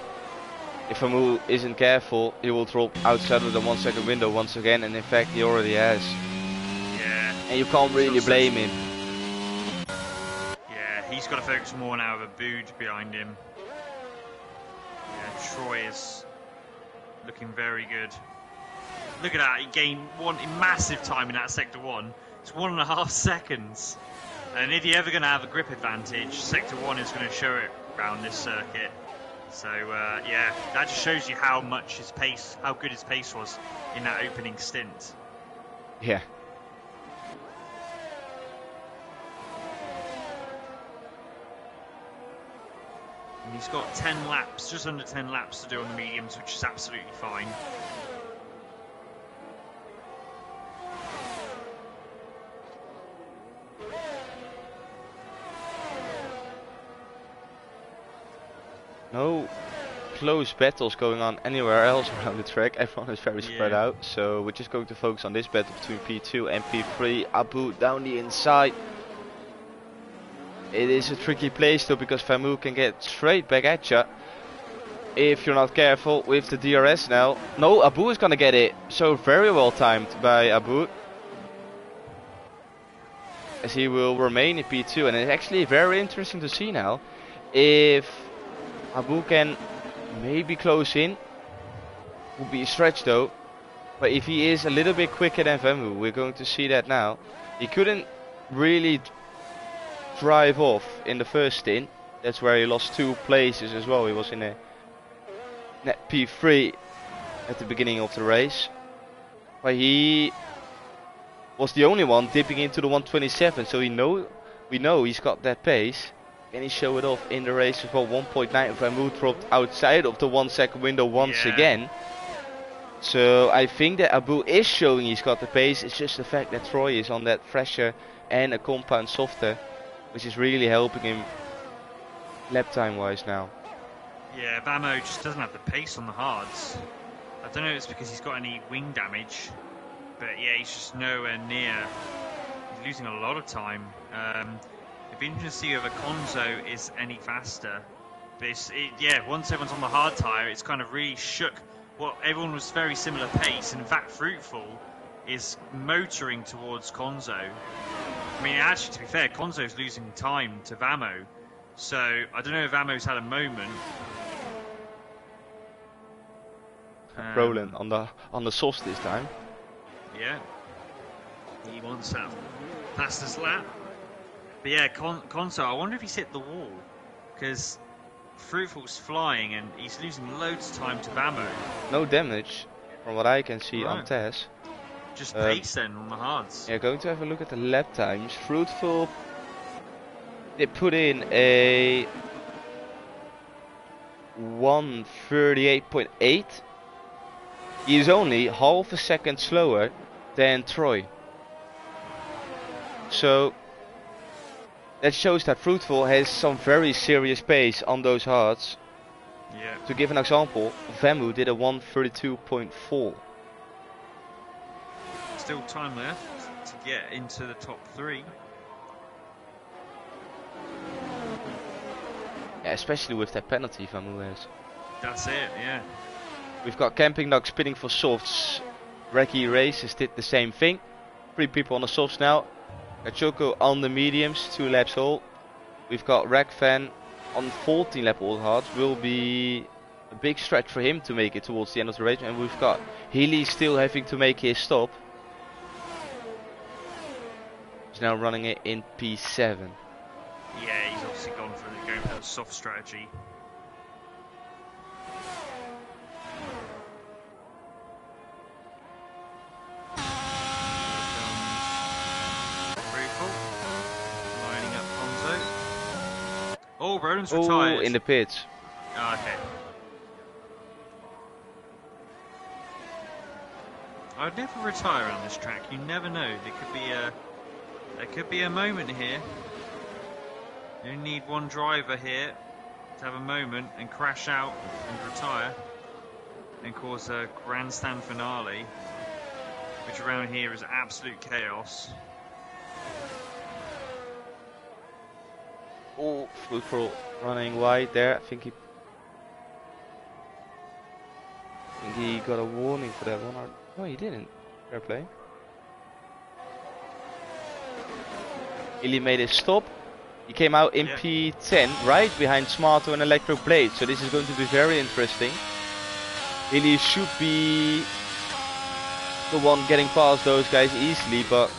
if Amu isn't careful, he will drop outside of the 1 second window once again, and in fact he already has. Yeah. And you can't really blame him. Yeah, he's got to focus more now with Aboud behind him. Yeah, Troy is looking very good. Look at that, he gained massive time in that sector 1. It's 1.5 seconds. And if you're ever going to have a grip advantage, sector 1 is going to show it around this circuit. So yeah, that just shows you how much his pace, how good his pace was in that opening stint. Yeah. And he's got 10 laps, just under 10 laps to do on the mediums, which is absolutely fine. No close battles going on anywhere else around the track. Everyone is very spread out, so we're just going to focus on this battle between P2 and P3. Abu down the inside. It is a tricky place though, because Famu can get straight back at you if you're not careful with the DRS now. No, Abu is gonna get it, so very well timed by Abu, as he will remain in P2. And it's actually very interesting to see now if Abu can maybe close in. Would be a stretch though, but if he is a little bit quicker than Famu, we're going to see that now. He couldn't really drive off in the first stint. That's where he lost 2 places as well. He was in a net P3 at the beginning of the race, but he was the only one dipping into the 127, so we know he's got that pace. Can he show it off in the race as well? 1.9. Famu dropped outside of the 1 second window once again. So I think that Abu is showing he's got the pace. It's just the fact that Troy is on that fresher and a compound softer, which is really helping him lap time wise now. Yeah, Vamo just doesn't have the pace on the hards. I don't know if it's because he's got any wing damage, but yeah, he's just nowhere near. He's losing a lot of time. It'd be interesting to see whether Konzo is any faster. But yeah, once everyone's on the hard tyre, it's kind of really shook. Well, everyone was very similar pace, and in fact, Fruitful is motoring towards Konzo. I mean, actually, to be fair, Konzo's losing time to Vamo. So, I don't know if Vamo's had a moment. Roland on the sauce this time. Yeah. He wants that fastest lap. But yeah, Konzo, I wonder if he's hit the wall. Because Fruitful's flying and he's losing loads of time to Vamo. No damage, from what I can see on TES. Just pace then on the hards. Yeah, going to have a look at the lap times. Fruitful, they put in a 1:38.8. He is only half a second slower than Troy. So that shows that Fruitful has some very serious pace on those hards. Yeah. To give an example, Vamu did a 1:32.4. Still time left to get into the top 3. Yeah, especially with that penalty Vamu has. That's it, yeah. We've got Camping Dog spinning for softs. Reki Races did the same thing. 3 people on the softs now. Kachoko on the mediums, 2 laps all. We've got Rakfan on 14 lap all hards. Will be a big stretch for him to make it towards the end of the race. And we've got Healy still having to make his stop. He's now running it in P7. Yeah, he's obviously going for the soft strategy. Lining up Konzo. Oh, Roland's retired. Oh, in the pits. Oh, okay. I would never retire on this track. You never know. There could be a moment here. You need one driver here to have a moment and crash out and retire. and cause a grandstand finale, which around here is absolute chaos. Oh, Fruitful running wide there. I think he got a warning for that one. Or no, he didn't. Fair play. Illy made a stop. He came out in P10, right behind Smarto and Electro Blade. So this is going to be very interesting. Illy should be the one getting past those guys easily, but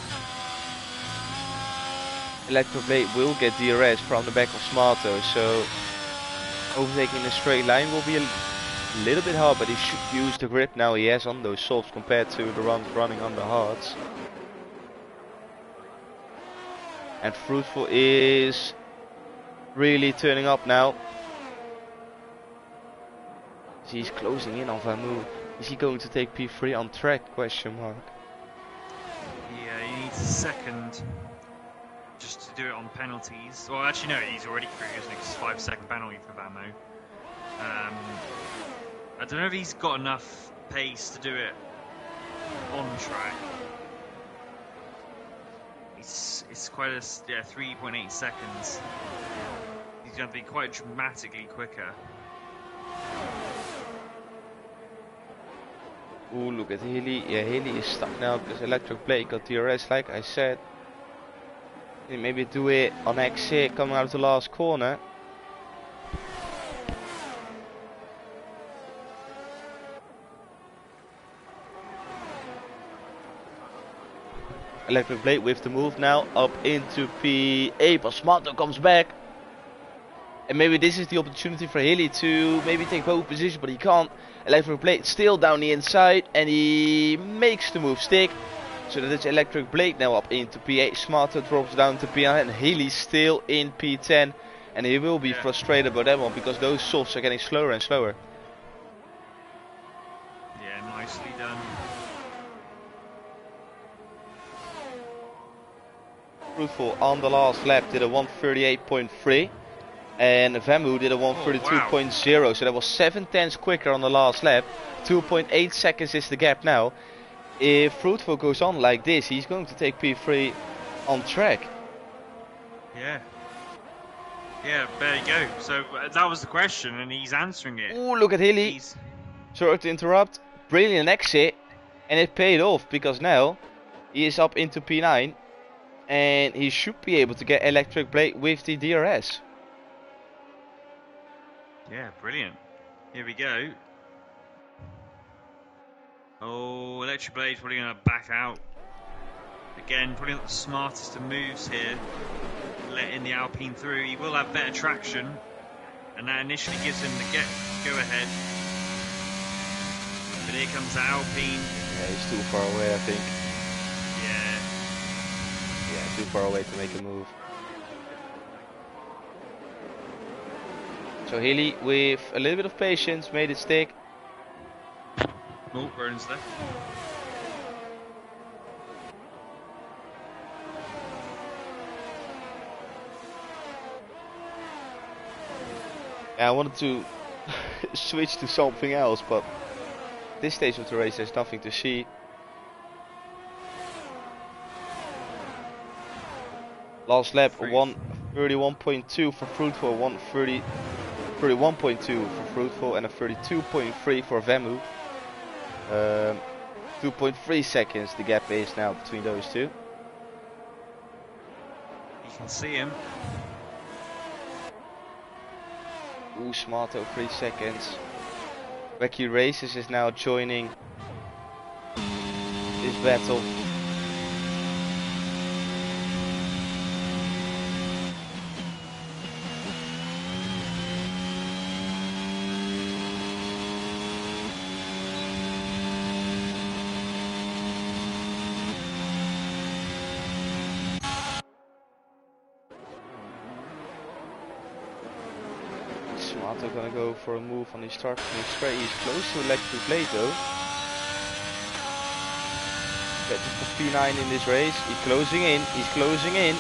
Electro Blade will get DRS from the back of Smarto. So overtaking a straight line will be a little bit hard, but he should use the grip now he has on those softs compared to the runs running on the hards. And Fruitful is really turning up now. He's closing in on Vamu. Is he going to take P3 on track? Question mark. Yeah, he needs a second just to do it on penalties. Well, actually no, he's already through, isn't he? It's a 5-second penalty for Vamu. I don't know if he's got enough pace to do it on track. It's quite a 3.8 seconds. He's going to be quite dramatically quicker. Ooh, look at Hilly. Yeah, Hilly is stuck now because Electric Blade got DRS, like I said. Maybe do it on exit coming out of the last corner. Electric Blade with the move now up into P8, but Smarto comes back. And maybe this is the opportunity for Hilly to maybe take pole position, but he can't. Electric Blade still down the inside, and he makes the move stick. So that it's Electric Blade now up into P8. Smarto drops down to P9, and Hilly still in P10. And he will be frustrated about that one because those softs are getting slower and slower. Yeah, nicely done. Fruitful on the last lap did a 138.3. And Vamu did a 132.0, so that was 7/10 quicker on the last lap. 2.8 seconds is the gap now. If Fruitful goes on like this, he's going to take P3 on track. Yeah. Yeah, there you go. So that was the question, and he's answering it. Ooh, look at Hilly. Sorry to interrupt. Brilliant exit, and it paid off because now he is up into P9, and he should be able to get Electric Blade with the DRS. Yeah, brilliant. Here we go. Oh, Electric Blade's probably going to back out. Again, probably not the smartest of moves here. Letting the Alpine through. He will have better traction. And that initially gives him the go ahead. But here comes the Alpine. Yeah, he's too far away, I think. Yeah. Yeah, too far away to make a move. So Hilly, with a little bit of patience, made it stick. Oh, Vernon's left. Yeah, I wanted to switch to something else, but this stage of the race there's nothing to see. Last lap 131.2 for Fruitful, 131.2 for Fruitful, and a 32.3 for Vamu. 2.3 seconds the gap is now between those two. You can see him. Ooh, Smarto 3 seconds. Wacky Races is now joining this battle. Smarto gonna go for a move on his start from straight. He's close to Electric Blade though. Get to P9 in this race. He's closing in. He's closing in.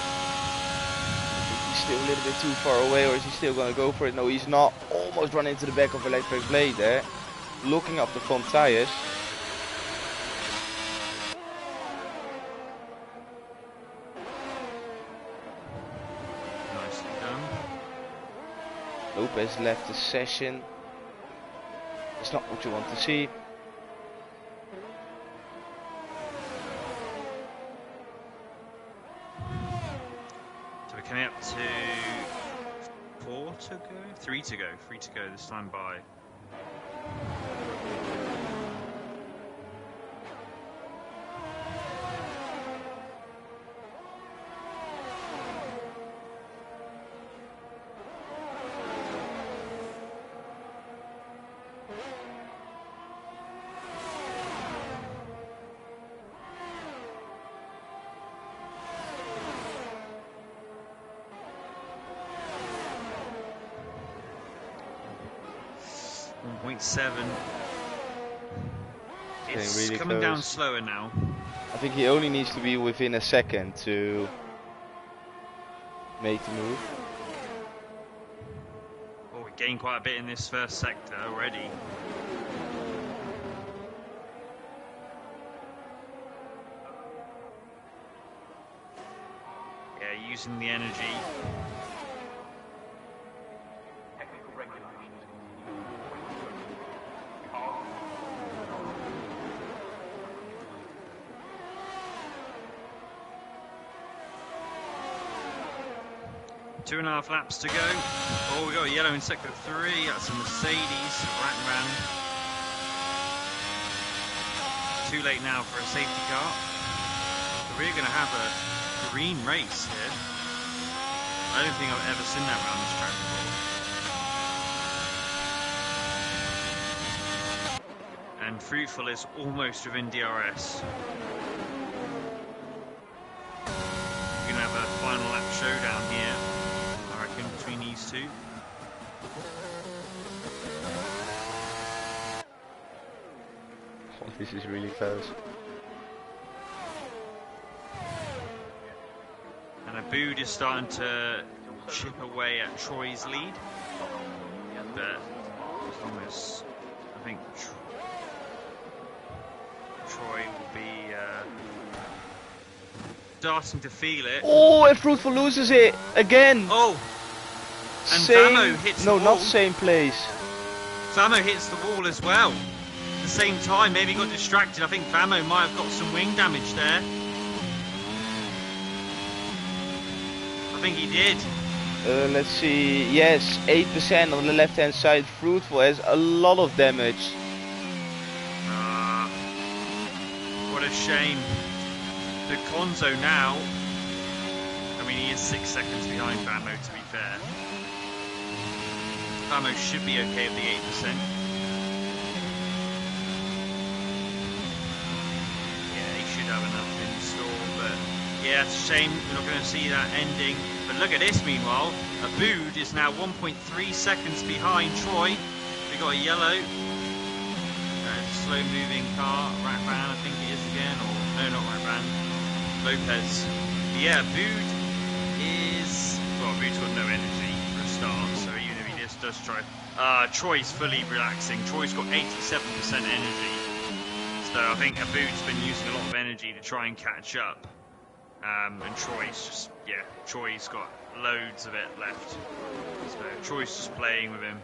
He's still a little bit too far away, or is he still gonna go for it? No, he's not. Almost run into the back of Electric Blade there. looking up the front tires. Nicely done. Lopez left the session. It's not what you want to see. So we're coming up to 4 to go? 3 to go. 3 to go this time by. .7. It's really coming close. down slower now. I think he only needs to be within a second to make the move. Oh, we gained quite a bit in this first sector already. Yeah, using the energy. 2.5 laps to go. Oh, we got a yellow in sector 3. That's a Mercedes. Ran. Too late now for a safety car. So we're going to have a green race here. I don't think I've ever seen that around this track before. And Fruitful is almost within DRS. We're going to have a final lap showdown here, I reckon, between these two. Oh, this is really close. And Abood is starting to chip away at Troy's lead. But almost, I think Troy will be starting to feel it. Oh, and Fruitful loses it again. Oh! And same, Vamo hits no, the wall. not same place. Vamo hits the wall as well. At the same time, maybe he got distracted. I think Vamo might have got some wing damage there. I think he did. Let's see. Yes, 8% on the left-hand side. Fruitful has a lot of damage. What a shame. The Conzo now. I mean, he is 6 seconds behind Vamo, to be fair. Vamo should be okay with the 8%. Yeah, he should have enough in store, but yeah, it's a shame we're not going to see that ending. But look at this, meanwhile. Abood is now 1.3 seconds behind Troy. We got a yellow. Slow moving car. Ratvan, I think it is again. Or no, not Ratvan. Lopez. Yeah, Abood is. Well, Abood's got no energy for a start, so even if he just does try. Troy's fully relaxing. Troy's got 87% energy. So I think Abood's been using a lot of energy to try and catch up. And Troy's just, yeah, Troy's got loads of it left. So Troy's just playing with him,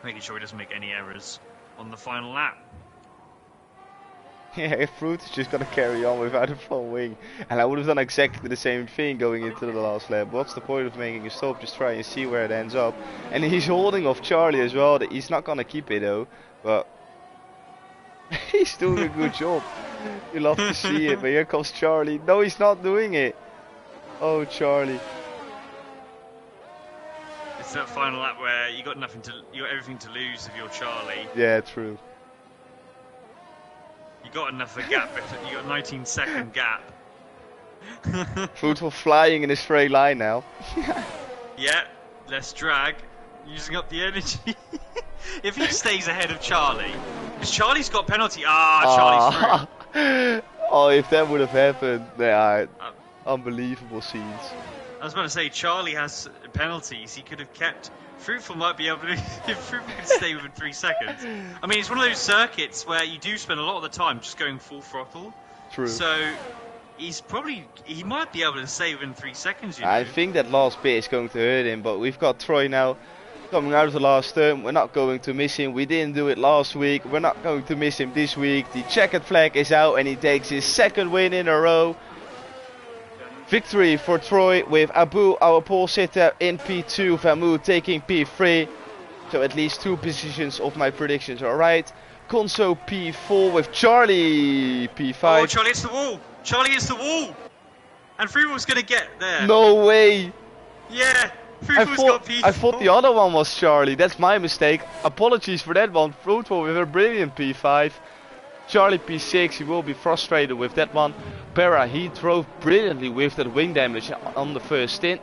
making sure he doesn't make any errors on the final lap. Yeah, if Fruit is just gonna carry on without a front wing, and I would have done exactly the same thing going into the last lap. What's the point of making a stop? Just try and see where it ends up. And he's holding off Charlie as well. He's not gonna keep it though, but he's doing a good job. You love to see it, but here comes Charlie. No, he's not doing it. Oh, Charlie. It's that final lap where you got everything to lose if you're Charlie. Yeah, true. You got enough of a gap. You got a 19-second gap. Fruitful flying in a straight line now. Yeah, less drag, using up the energy. If he stays ahead of Charlie, because Charlie's got penalty. Charlie's through. Oh, if that would have happened, they are unbelievable scenes. I was about to say, Charlie has penalties. He could have kept. Fruitful might be able to. If Fruitful could stay within 3 seconds. I mean, it's one of those circuits where you do spend a lot of the time just going full throttle. True. So he might be able to stay within 3 seconds. You know? I think that last bit is going to hurt him, but we've got Troy now coming out of the last turn. We're not going to miss him. We didn't do it last week. We're not going to miss him this week. The checkered flag is out and he takes his second win in a row. Victory for Troy with Abu, our pole sitter, in P2, Vamu taking P3. So at least 2 positions of my predictions are right. Conso P4 with Charlie P5. Oh, Charlie hits the wall! Charlie hits the wall! And Fruitful's gonna get there. No way! Yeah! Fruitful's got P4. I thought the other one was Charlie. That's my mistake. Apologies for that one. Fruitful with a brilliant P5. Charlie P6, he will be frustrated with that one. Para, he drove brilliantly with that wing damage on the first stint.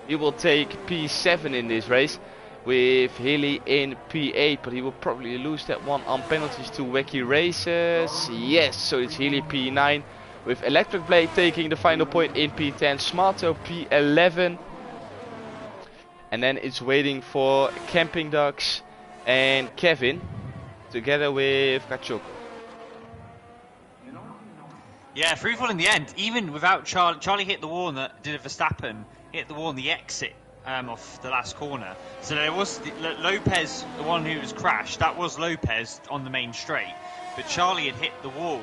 He will take P7 in this race with Hilly in P8, but he will probably lose that one on penalties to Wacky Races. Yes, so it's Hilly P9 with Electric Blade taking the final point in P10, Smarto P11. And then it's waiting for Camping Ducks and Kevin together with Kachuk. Yeah, Fruitful in the end, even without Charlie hit the wall and did a Verstappen, hit the wall on the exit off the last corner. So there was Lopez, the one who was crashed, that was Lopez on the main straight. But Charlie had hit the wall.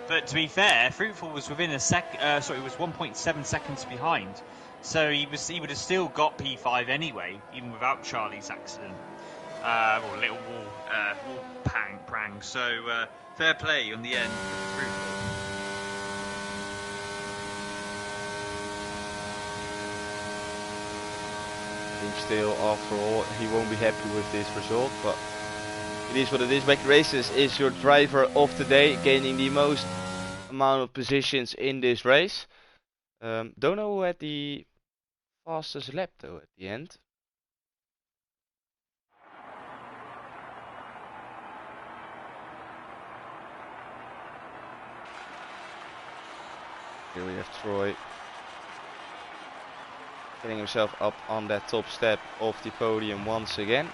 But to be fair, Fruitful was within a sorry, it was 1.7 seconds behind. So he would have still got P5 anyway, even without Charlie's accident. Or little wall prang. So fair play on the end for Fruitful. I think still, after all, he won't be happy with this result, but it is what it is. Wacky Races is your driver of the day, gaining the most amount of positions in this race. Don't know who had the fastest lap though at the end. Here we have Troy getting himself up on that top step of the podium once again.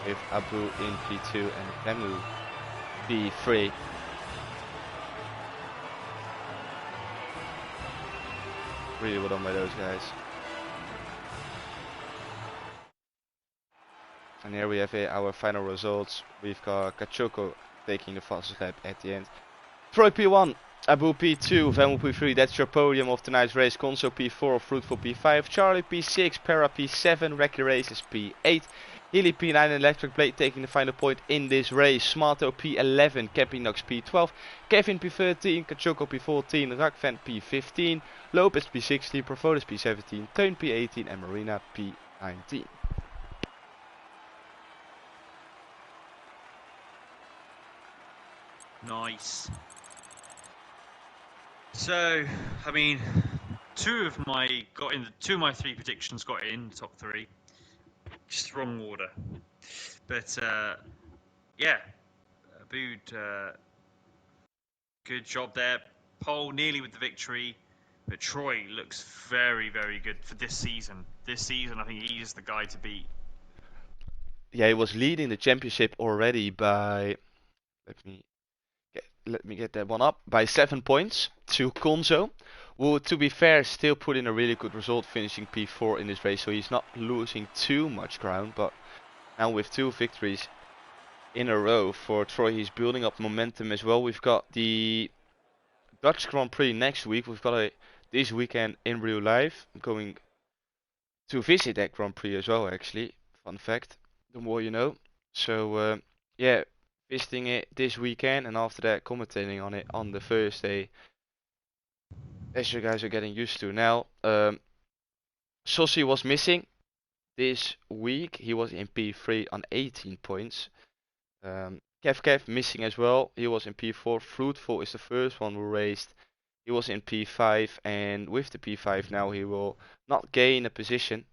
With Abu in P2 and Remu P3. Really well done by those guys. And here we have our final results. We've got Kachoko taking the fastest lap at the end. Troy P1, Abu P2, Vemu P3, that's your podium of tonight's race. Conso P4, Fruitful P5, Charlie P6, Para P7, Wacky Races P8, Healy P9 and Electric Blade taking the final point in this race. Smarto P11, Campinox P12, Kevin P13, Kachoko P14, Rakvan P15, Lopez P16, Provodus P17, Teun P18 and Marina P19. Nice. So, I mean, two of my 3 predictions got in the top 3. Just wrong order. But yeah, Abood, good job there. Pole nearly with the victory, but Troy looks very, very good for this season. This season, I think he is the guy to beat. Yeah, he was leading the championship already by, let me get that one up, by 7 points to Conzo, who, to be fair, still put in a really good result, finishing P4 in this race, so he's not losing too much ground. But now with 2 victories in a row for Troy, he's building up momentum as well. We've got the Dutch Grand Prix next week. We've got this weekend in real life. I'm going to visit that Grand Prix as well, actually. Fun fact, the more you know. So yeah, visiting it this weekend, and after that commentating on it on the Thursday, as you guys are getting used to now. Sossi was missing this week. He was in P3 on 18 points. Kev missing as well. He was in P4. Fruitful is the first one who raced. He was in P5, and with the P5 now he will not gain a position.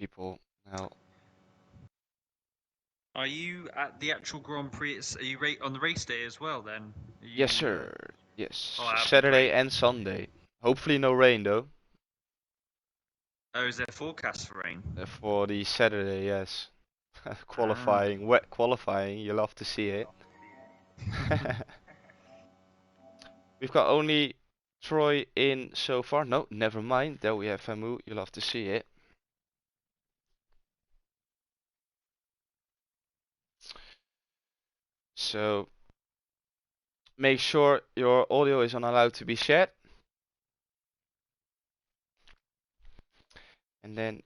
people now. Are you at the actual Grand Prix? Are you on the race day as well? Then are Yes, you? sir. Oh, Yes, that'd be Saturday great. and Sunday. Hopefully no rain though. Oh, is there forecast for rain? For the Saturday, yes. Ah. Qualifying, wet qualifying. You love to see it. We've got only Troy in so far. No, never mind. There we have Famu. You'll have to see it. So make sure your audio is not allowed to be shared. And then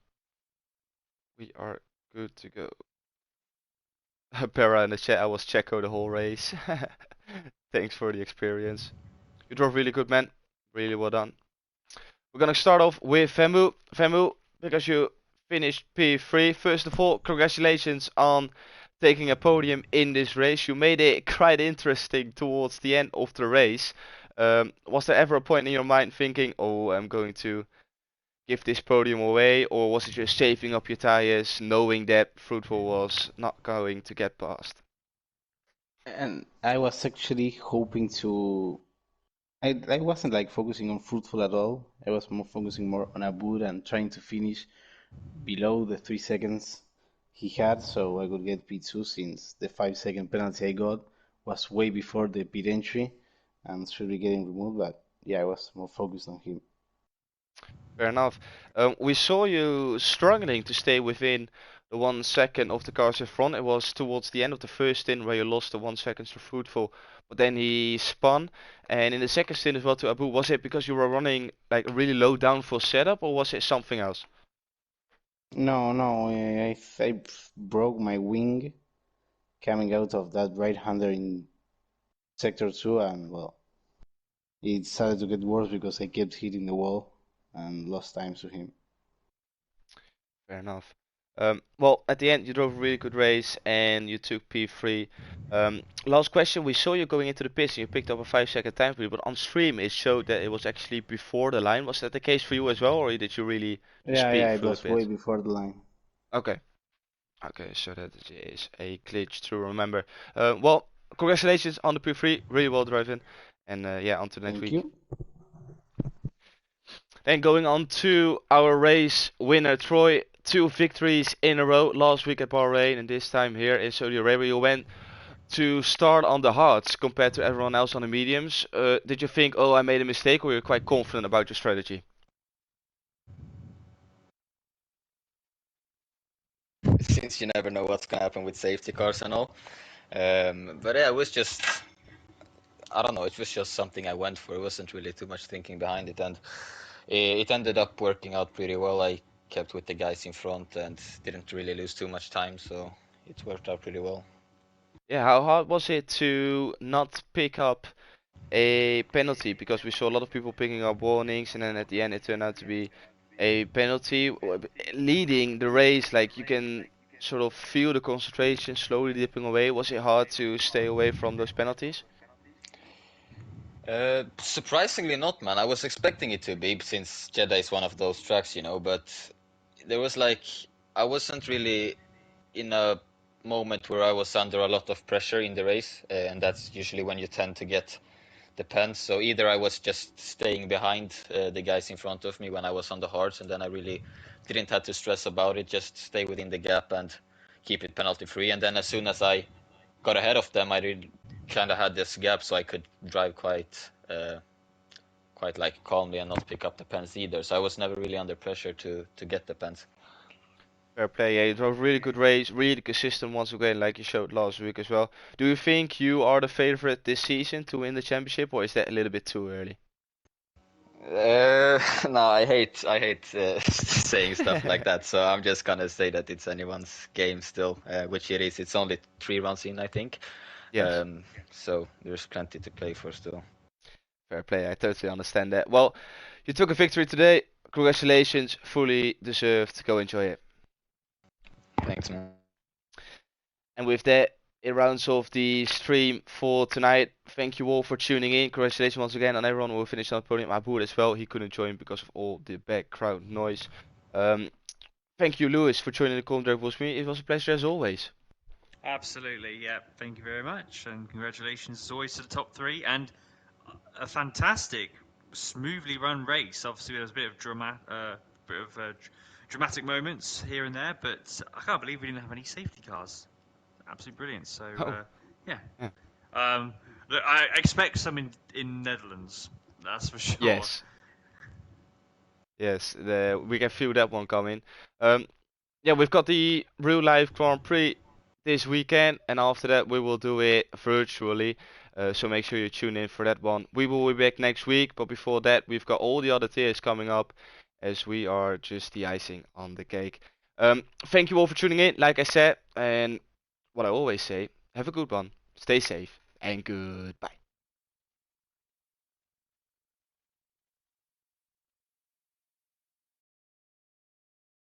we are good to go. Para in the chat, I was Checo the whole race. Thanks for the experience. You drove really good, man. Really well done. We're gonna start off with Famu. Famu, because you finished P3. First of all, congratulations on taking a podium in this race. You made it quite interesting towards the end of the race. Was there ever a point in your mind thinking, oh, I'm going to give this podium away, or was it just saving up your tires, knowing that Fruitful was not going to get past? And I was actually hoping to. I wasn't like focusing on Fruitful at all. I was more focusing more on Abud and trying to finish below the 3 seconds he had, so I could get P2 since the 5 second penalty I got was way before the pit entry and should be getting removed. But yeah, I was more focused on him. Fair enough. We saw you struggling to stay within the 1 second of the cars in front. It was towards the end of the first stint where you lost the 1 second to Fruitful, but then he spun. And in the second stint as well to Abu, was it because you were running like a really low downforce setup, or was it something else? No, I broke my wing coming out of that right-hander in sector 2, and well, it started to get worse because I kept hitting the wall and lost time to him. Fair enough. Well, at the end, you drove a really good race and you took P3. Last question, we saw you going into the pits and you picked up a 5 second time for you, but on stream it showed that it was actually before the line. Was that the case for you as well, or did you really just speed Yeah, it through the was way pits? before the line. Okay. Okay, so that is a glitch to remember. Well, congratulations on the P3, really well driven, and yeah, on to the next Thank week. you. Then going on to our race winner, Troy. 2 victories in a row. Last week at Bahrain, and this time here in Saudi Arabia. You went to start on the hards compared to everyone else on the mediums. Did you think, oh, I made a mistake, or you're quite confident about your strategy? Since you never know what's gonna happen with safety cars and all. But yeah, it was just, I don't know, it was just something I went for. It wasn't really too much thinking behind it, and it ended up working out pretty well. I kept with the guys in front and didn't really lose too much time, so it worked out pretty well. Yeah, how hard was it to not pick up a penalty? Because we saw a lot of people picking up warnings, and then at the end it turned out to be a penalty. Leading the race, like you can sort of feel the concentration slowly dipping away. Was it hard to stay away from those penalties? Surprisingly not, man. I was expecting it to be, since Jeddah is one of those tracks, but there was like, I wasn't really in a moment where I was under a lot of pressure in the race, and that's usually when you tend to get the pens. So either I was just staying behind the guys in front of me when I was on the hards, and then I really didn't have to stress about it, just stay within the gap and keep it penalty free. And then as soon as I got ahead of them, I really kind of had this gap, so I could drive quite like calmly and not pick up the pens either. So I was never really under pressure to get the pens. Fair play, yeah, you drove a really good race, really consistent once again, like you showed last week as well. Do you think you are the favorite this season to win the championship, or is that a little bit too early? No, I hate saying stuff like that. So I'm just gonna say that it's anyone's game still, which it is. It's only 3 runs in, I think. Yes, So there's plenty to play for still. fair play, I totally understand that. Well, you took a victory today. Congratulations, fully deserved. Go enjoy it. Thanks, man. And with that, it rounds off the stream for tonight. Thank you all for tuning in. Congratulations once again on everyone who will finish on the podium. Abu as well, he couldn't join because of all the background noise. Um, Thank you, Lewis, for joining the commentary with me. It was a pleasure as always. Absolutely, yeah. Thank you very much, and congratulations as always to the top three, and a fantastic, smoothly run race. Obviously, there was a bit of dramatic moments here and there, but I can't believe we didn't have any safety cars. Absolutely brilliant. So, Oh, yeah. yeah. Look, I expect some in Netherlands. That's for sure. Yes. Yes, we can feel that one coming. Yeah, we've got the real life Grand Prix this weekend, and after that we will do it virtually. So make sure you tune in for that one. We will be back next week, but before that, we've got all the other tiers coming up, as we are just the icing on the cake. Thank you all for tuning in, like I said, and what I always say, have a good one, stay safe, and goodbye.